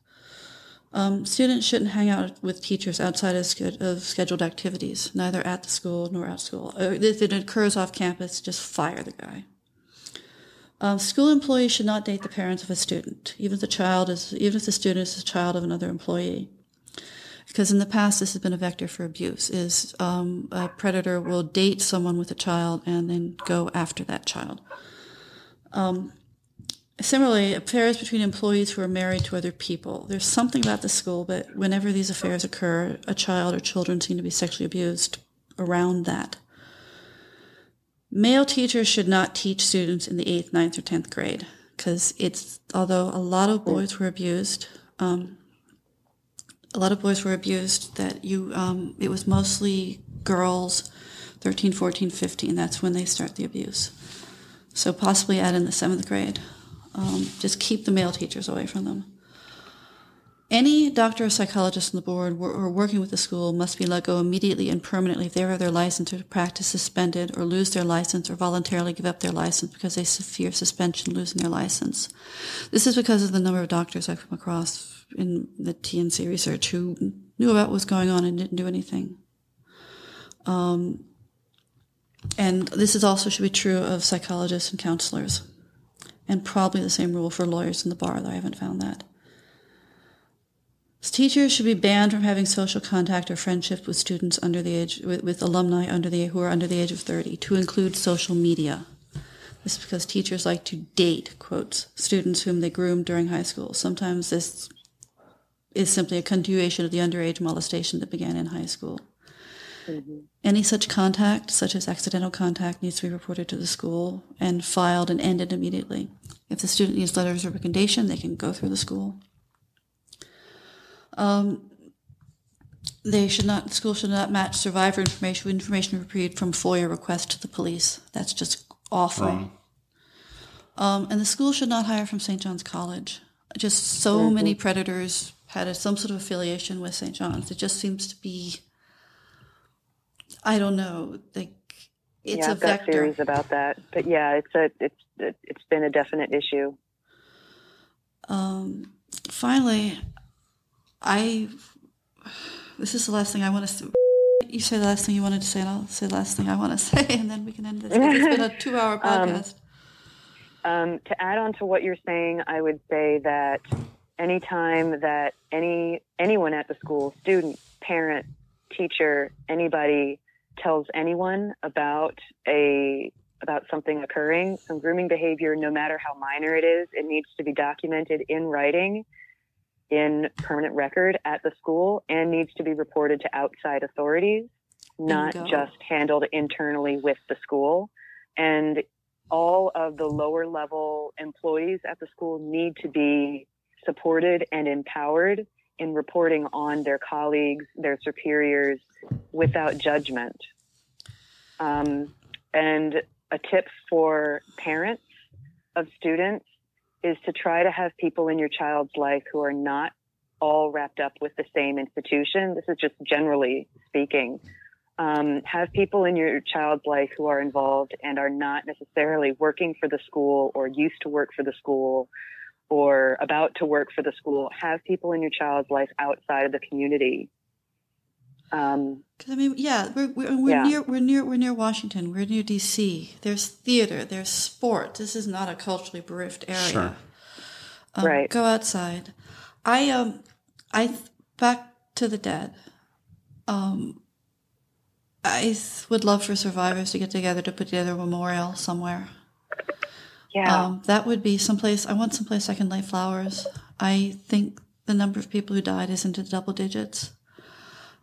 Students shouldn't hang out with teachers outside of scheduled activities, neither at the school nor at school. If it occurs off campus, just fire the guy. School employees should not date the parents of a student, even if the student is a child of another employee. Because in the past, this has been a vector for abuse, a predator will date someone with a child and then go after that child. Similarly, affairs between employees who are married to other people. There's something about the school, but whenever these affairs occur, a child or children seem to be sexually abused around that. Male teachers should not teach students in the 8th, 9th, or 10th grade, because although a lot of boys were abused, that it was mostly girls, 13, 14, 15. That's when they start the abuse. So possibly add in the 7th grade. Just keep the male teachers away from them. Any doctor or psychologist on the board or working with the school must be let go immediately and permanently if they have their license or practice suspended or lose their license or voluntarily give up their license because they fear suspension, losing their license. This is because of the number of doctors I've come across in the TNC research who knew about what was going on and didn't do anything. And this is also should be true of psychologists and counselors. And probably the same rule for lawyers in the bar, though I haven't found that. Teachers should be banned from having social contact or friendship with students under the age, with alumni who are under the age of 30, to include social media. This is because teachers like to date, quotes, students whom they groomed during high school. Sometimes this is simply a continuation of the underage molestation that began in high school. Mm-hmm. Any such contact, such as accidental contact, needs to be reported to the school and filed and ended immediately. If the student needs letters of recommendation, they can go through the school. The school should not match survivor information with information retrieved from FOIA requests to the police. That's just awful. And the school should not hire from St. John's College. Just so many predators had some sort of affiliation with St. John's. It just seems to be, I don't know, like it's a I've got vector. theories about that, but yeah, it's been a definite issue. Finally, this is the last thing I want to say. You say the last thing you wanted to say, and I'll say the last thing I want to say, and then we can end this. It's been a 2-hour podcast. To add on to what you're saying, I would say that anytime that anyone at the school, student, parent, teacher, anybody tells anyone about something occurring, some grooming behavior, no matter how minor it is, it needs to be documented in writing, in permanent record at the school, and needs to be reported to outside authorities, not just handled internally with the school. And all of the lower level employees at the school need to be supported and empowered in reporting on their colleagues, their superiors, without judgment. And a tip for parents of students is to try to have people in your child's life who are not all wrapped up with the same institution. This is just generally speaking. Have people in your child's life who are involved and are not necessarily working for the school or used to work for the school or about to work for the school. Have people in your child's life outside of the community. Because we're near Washington. We're near DC. There's theater. There's sport. This is not a culturally bereft area. Sure. Right. Go outside. I back to the dead. I would love for survivors to get together to put together a memorial somewhere. Yeah. That would be someplace. I want someplace I can lay flowers. I think the number of people who died is into double digits.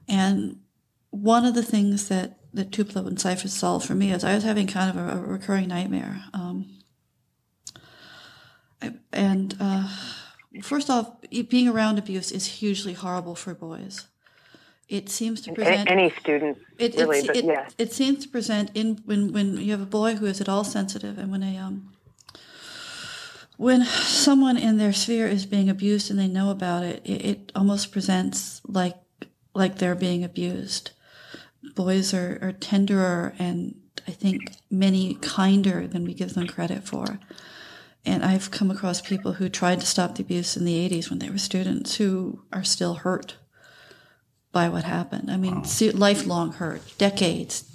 And one of the things that Tupelo and Cypress solved for me is I was having kind of a recurring nightmare. First off, being around abuse is hugely horrible for boys. It seems to present any student, really, but yeah. It seems to present when you have a boy who is at all sensitive, and when someone in their sphere is being abused and they know about it, it almost presents like they're being abused. Boys are tenderer and I think many kinder than we give them credit for. And I've come across people who tried to stop the abuse in the 80s when they were students who are still hurt by what happened. I mean, lifelong hurt, decades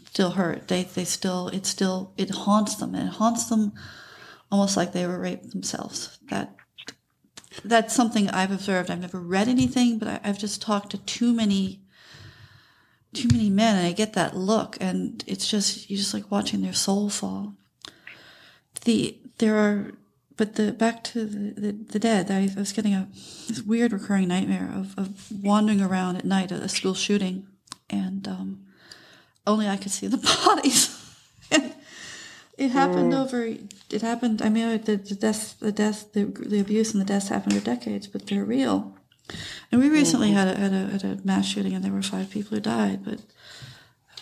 still hurt. It haunts them, and it haunts them almost like they were raped themselves. That's something I've observed. I've never read anything, but I've just talked to too many men, and I get that look, and it's just, you're just like watching their soul fall. Back to the dead, I was getting this weird recurring nightmare of wandering around at night at a school shooting, and only I could see the bodies. And it happened the abuse and the deaths happened over decades, but they're real. And we recently had a mass shooting, and there were 5 people who died, but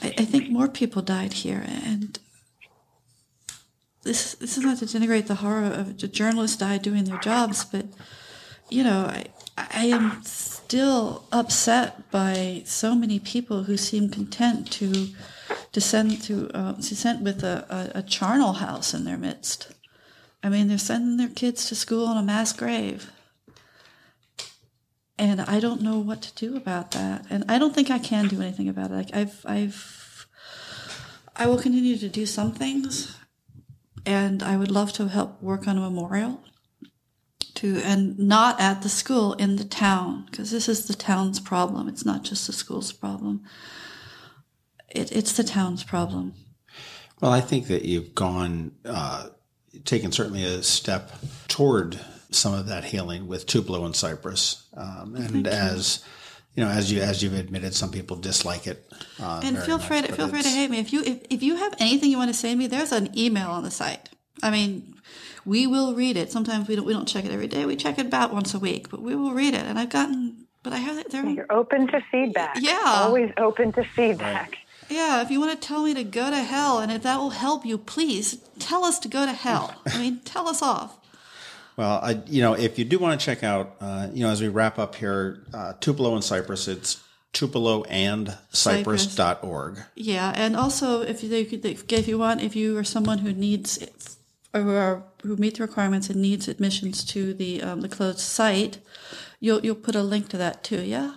I think more people died here, and this is not to denigrate the horror of the journalists died doing their jobs, but, I am still upset by so many people who seem content to descend with a charnel house in their midst. I mean, they're sending their kids to school on a mass grave. And I don't know what to do about that. And I don't think I can do anything about it. I will continue to do some things. And I would love to help work on a memorial and not at the school, in the town, because this is the town's problem. It's not just the school's problem. It's the town's problem. Well, I think that you've taken certainly a step toward some of that healing with Tupelo and Cypress. And as you've admitted, some people dislike it. And feel free to hate me. If you have anything you want to say to me, there's an email on the site. I mean, we will read it. Sometimes we don't check it every day. We check it about once a week, but we will read it. And you're open to feedback. Yeah. Always open to feedback. Right. Yeah. If you want to tell me to go to hell and if that will help you, please tell us to go to hell. I mean, tell us off. Well, if you do want to check out, as we wrap up here, Tupelo and Cypress, it's tupeloandcypress.org. Yeah, and also if you are someone who needs who meet the requirements and needs admissions to the closed site, you'll put a link to that too. Yeah,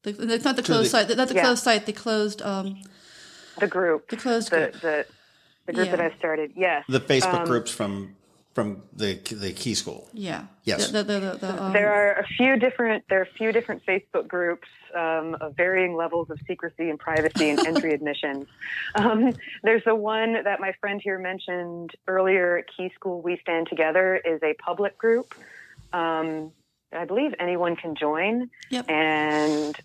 not the closed site, not the closed site, the closed the group, the closed group, the group that I started. Yes, the Facebook groups from the Key School. Yeah. Yes. There are a few different Facebook groups of varying levels of secrecy and privacy and entry admissions. There's the one that my friend here mentioned earlier. Key School We Stand Together is a public group. I believe anyone can join. Yep. And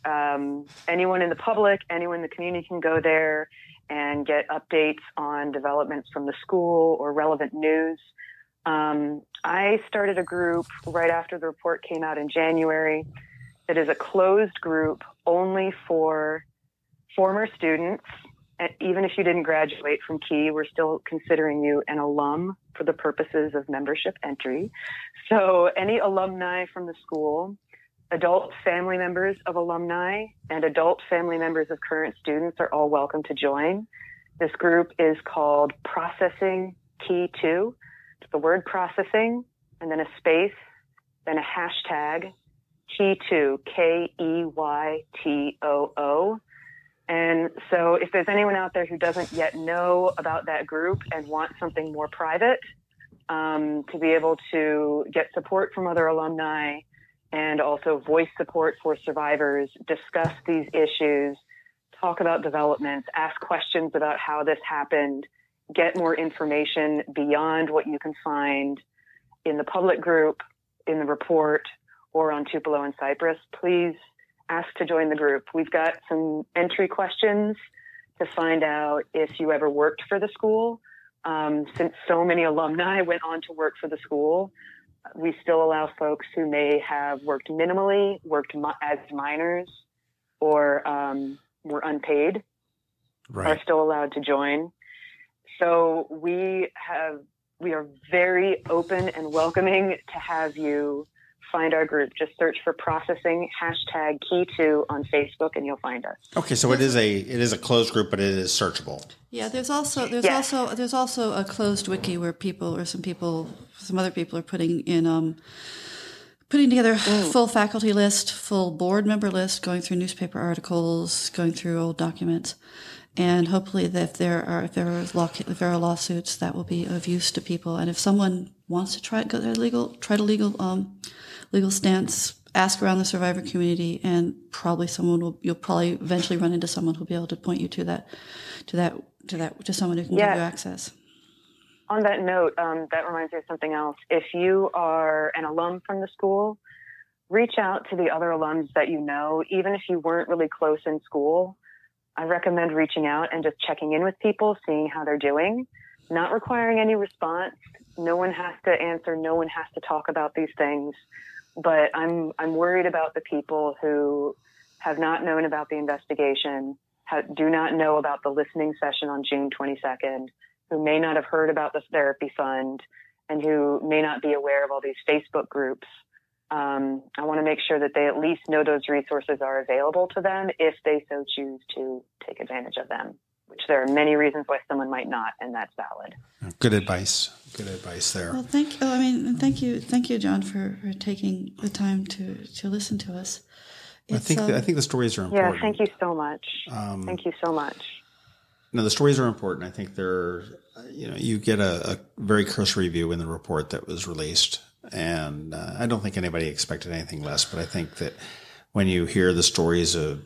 anyone in the public, anyone in the community can go there and get updates on developments from the school or relevant news. I started a group right after the report came out in January that is a closed group only for former students. And even if you didn't graduate from Key, we're still considering you an alum for the purposes of membership entry. So any alumni from the school, adult family members of alumni, and adult family members of current students are all welcome to join. This group is called Processing Key 2. The word processing, and then a space, then a hashtag, Key2, KEYTOO. And so if there's anyone out there who doesn't yet know about that group and wants something more private, to be able to get support from other alumni and also voice support for survivors, discuss these issues, talk about developments, ask questions about how this happened, get more information beyond what you can find in the public group, in the report, or on Tupelo and Cypress, please ask to join the group. We've got some entry questions to find out if you ever worked for the school. Since so many alumni went on to work for the school, we still allow folks who may have worked minimally, worked as minors, or were unpaid, are still allowed to join. So we are very open and welcoming to have you find our group. Just search for Processing hashtag Key2 on Facebook and you'll find us. Okay, so it is a closed group, but it is searchable. Yeah, there's also a closed wiki where some other people are putting together full faculty list, full board member list, going through newspaper articles, going through old documents. And hopefully that if there are lawsuits, that will be of use to people. And if someone wants to try to legal stance, ask around the survivor community, and probably you'll probably eventually run into someone who'll be able to point you to someone who can give you access. On that note, that reminds me of something else. If you are an alum from the school, reach out to the other alums that you know, even if you weren't really close in school. I recommend reaching out and just checking in with people, seeing how they're doing, not requiring any response. No one has to answer. No one has to talk about these things. But I'm worried about the people who have not known about the investigation, do not know about the listening session on June 22nd, who may not have heard about the therapy fund, and who may not be aware of all these Facebook groups. I want to make sure that they at least know those resources are available to them if they so choose to take advantage of them, which there are many reasons why someone might not, and that's valid. Good advice there. Well, thank you, John, for taking the time to listen to us. I think the stories are important. Yeah, thank you so much. Thank you so much. No, the stories are important. I think you get a very cursory view in the report that was released. And I don't think anybody expected anything less, but I think that when you hear the stories of,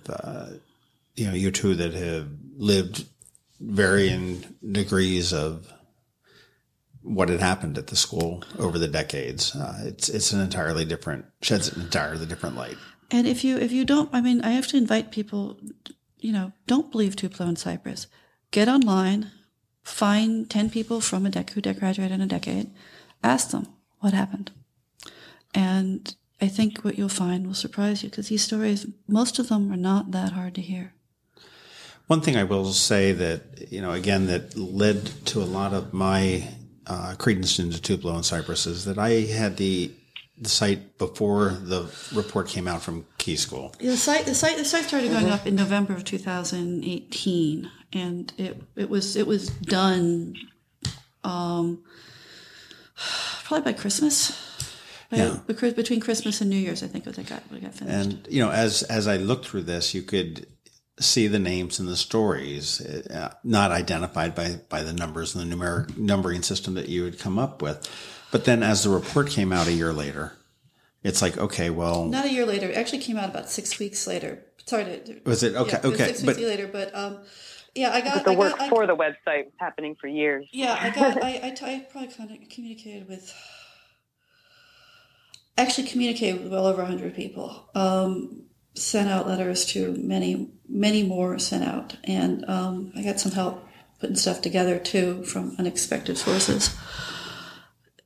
you two that have lived varying degrees of what had happened at the school over the decades, sheds an entirely different light. And if you don't, I have to invite people, don't believe Tupelo and Cypress. Get online, find 10 people from who graduated in a decade, ask them what happened. And I think what you'll find will surprise you, because these stories, most of them are not that hard to hear. One thing I will say that, again, that led to a lot of my credence into Tupelo and Cypress is that I had the site before the report came out from Key School. The site started going up in November of 2018, and it was done probably by Christmas. Between Christmas and New Year's, I think it got finished. And as I looked through this, you could see the names and the stories, not identified by the numbers and the numeric numbering system that you had come up with. But then as the report came out a year later, it's like, okay, well... Not a year later. It actually came out about 6 weeks later. Sorry. Was it? Okay, yeah, okay. 6 weeks later, but... But the work for the website was happening for years. Yeah, I probably kind of communicated with well over 100 people. Sent out letters to many, many more sent out. And I got some help putting stuff together, too, from unexpected sources.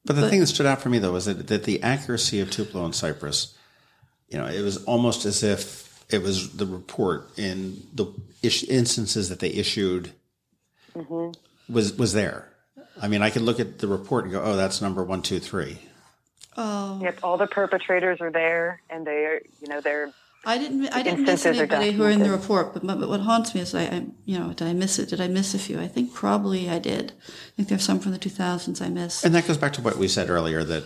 But the thing that stood out for me, though, was that the accuracy of Tupelo and Cypress, it was almost as if it was the report in the instances that they issued was there. I mean, I could look at the report and go, oh, that's number 1, 2, 3. Oh. Yep, all the perpetrators are there, and they're. I didn't miss anybody who are in the report, but what haunts me is did I miss it? Did I miss a few? I think probably I did. I think there's some from the 2000s I missed. And that goes back to what we said earlier, that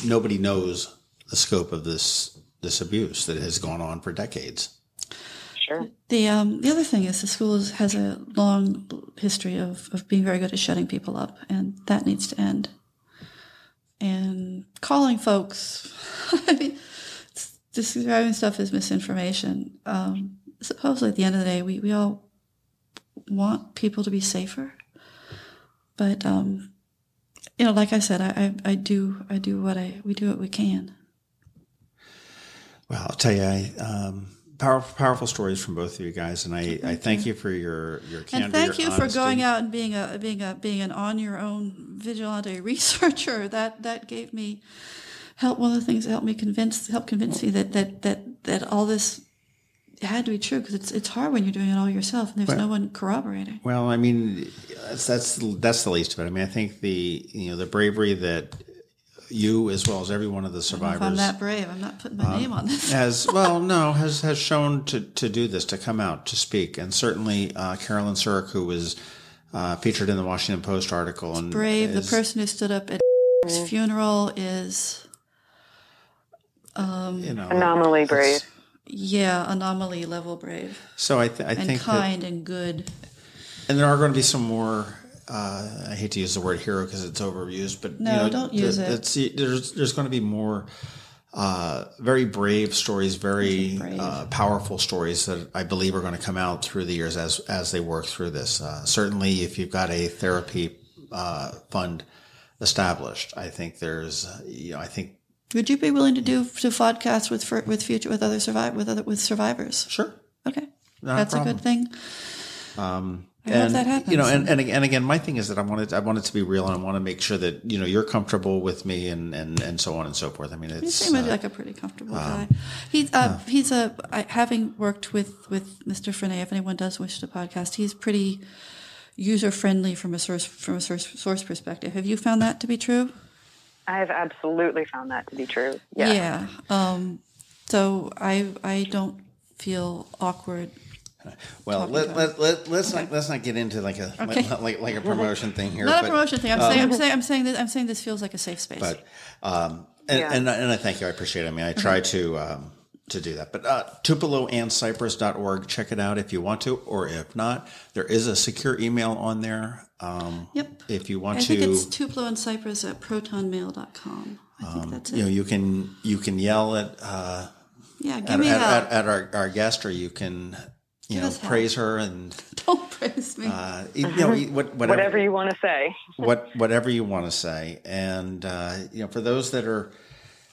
nobody knows the scope of this abuse that has gone on for decades. Sure. The other thing is the school has a long history of being very good at shutting people up, and that needs to end. And calling folks, I mean, describing stuff as misinformation. Supposedly, at the end of the day, we all want people to be safer, but like I said, we do what we can. Well, I'll tell you, powerful stories from both of you guys, and I thank you for your candor. And thank you honesty. for going out and being an on your own vigilante researcher. That gave me. One of the things that helped convince me that all this had to be true, because it's hard when you're doing it all yourself and there's no one corroborating. Well, I mean, that's the least of it. I mean, I think the bravery that you, as well as every one of the survivors, I don't know if I'm that brave. I'm not putting my name on this. has shown to do this, to come out, to speak, and certainly Carolyn Surik, who was featured in the Washington Post article, and brave. The person who stood up at his funeral is. Anomaly brave. Yeah, anomaly level brave. So I think kind and good. And there are going to be some more. I hate to use the word hero because it's overused, but don't use it. There's going to be more very brave stories, very powerful stories that I believe are going to come out through the years as they work through this. Certainly, if you've got a therapy fund established, I think there's I think. Would you be willing to do podcasts with other survivors? Sure. Okay, that's a good thing. I hope that happens. And again, my thing is that I want it to be real, and I want to make sure that you're comfortable with me, and so on and so forth. I mean, you seem like a pretty comfortable guy. Having worked with Mr. Frenet, if anyone does wish to podcast, he's pretty user friendly from a source perspective. Have you found that to be true? I've absolutely found that to be true. Yeah. So I don't feel awkward. Well, let's not get into like a promotion thing here. Not a promotion thing. I'm saying this feels like a safe space. But and I thank you. I appreciate it. I mean, I try to do that. But tupeloandcypress.org. Check it out if you want to, or if not, there is a secure email on there. Yep. If you want I to, think it's tupeloandcypress@protonmail.com. I think that's it. You can yell at give me help at our guest, or you can praise her and don't praise me. Whatever you want to say. Whatever you want to say, and for those that are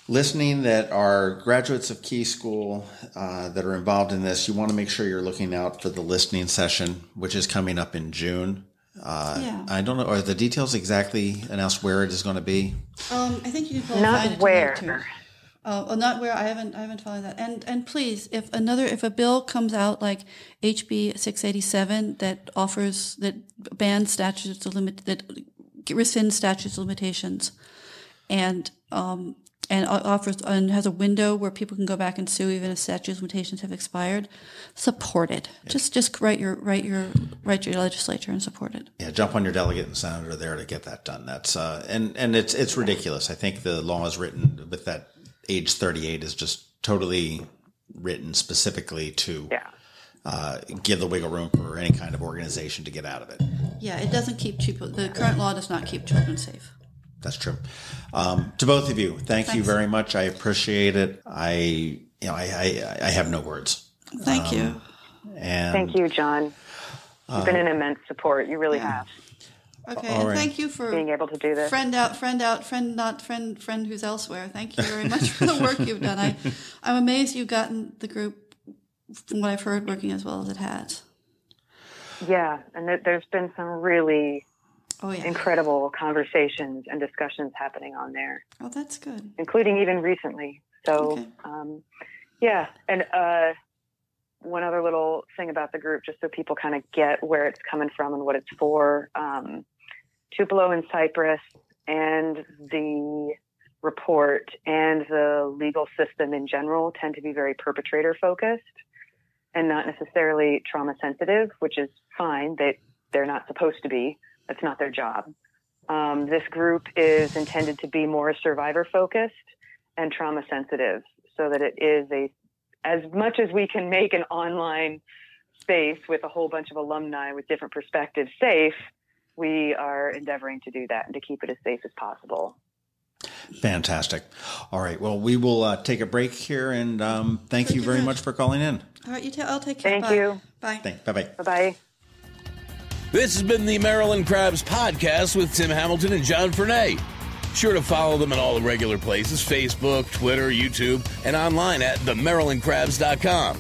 listening that are graduates of Key School that are involved in this, you want to make sure you're looking out for the listening session, which is coming up in June. I don't know. Are the details exactly announced where it is going to be? I think you can not find it where. Not where. I haven't followed that. And please, if a bill comes out like HB 687 that bans statutes of rescind statutes of limitations, and offers and has a window where people can go back and sue even if statutes of limitations have expired. Support it. Yeah. Just write your legislature and support it. Yeah, jump on your delegate and senator there to get that done. That's and it's ridiculous. I think the law is written with that age 38 is just totally written specifically to give the wiggle room for any kind of organization to get out of it. Yeah, it doesn't keep the current law does not keep children safe. That's true. To both of you, thanks you very much. I appreciate it. I have no words. Thank you. And thank you, John. You've been an immense support. You really have. Okay, and thank you for being able to do this. Friend who's elsewhere. Thank you very much for the work you've done. I'm amazed you've gotten the group, from what I've heard, working as well as it has. Yeah, and there's been some really incredible conversations and discussions happening on there. Oh, that's good. Including even recently. So, and one other little thing about the group, just so people kind of get where it's coming from and what it's for. Tupelo and Cypress and the report and the legal system in general tend to be very perpetrator focused and not necessarily trauma sensitive, which is fine. They're not supposed to be. That's not their job. This group is intended to be more survivor focused and trauma sensitive, so that it is as much as we can make an online space with a whole bunch of alumni with different perspectives safe, we are endeavoring to do that and to keep it as safe as possible. Fantastic. All right. Well, we will take a break here, and thank you very much for calling in. All right. I'll take care. Thank you. Bye. Bye-bye. Bye-bye. This has been the Maryland Crabs Podcast with Tim Hamilton and John Fernay. Sure to follow them in all the regular places, Facebook, Twitter, YouTube, and online at themarylandcrabs.com.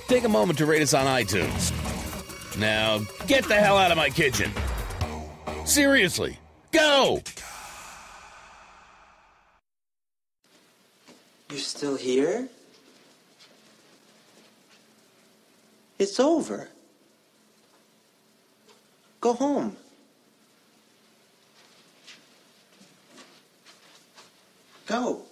Take a moment to rate us on iTunes. Now, get the hell out of my kitchen. Seriously, go! You're still here? It's over. Go home. Go.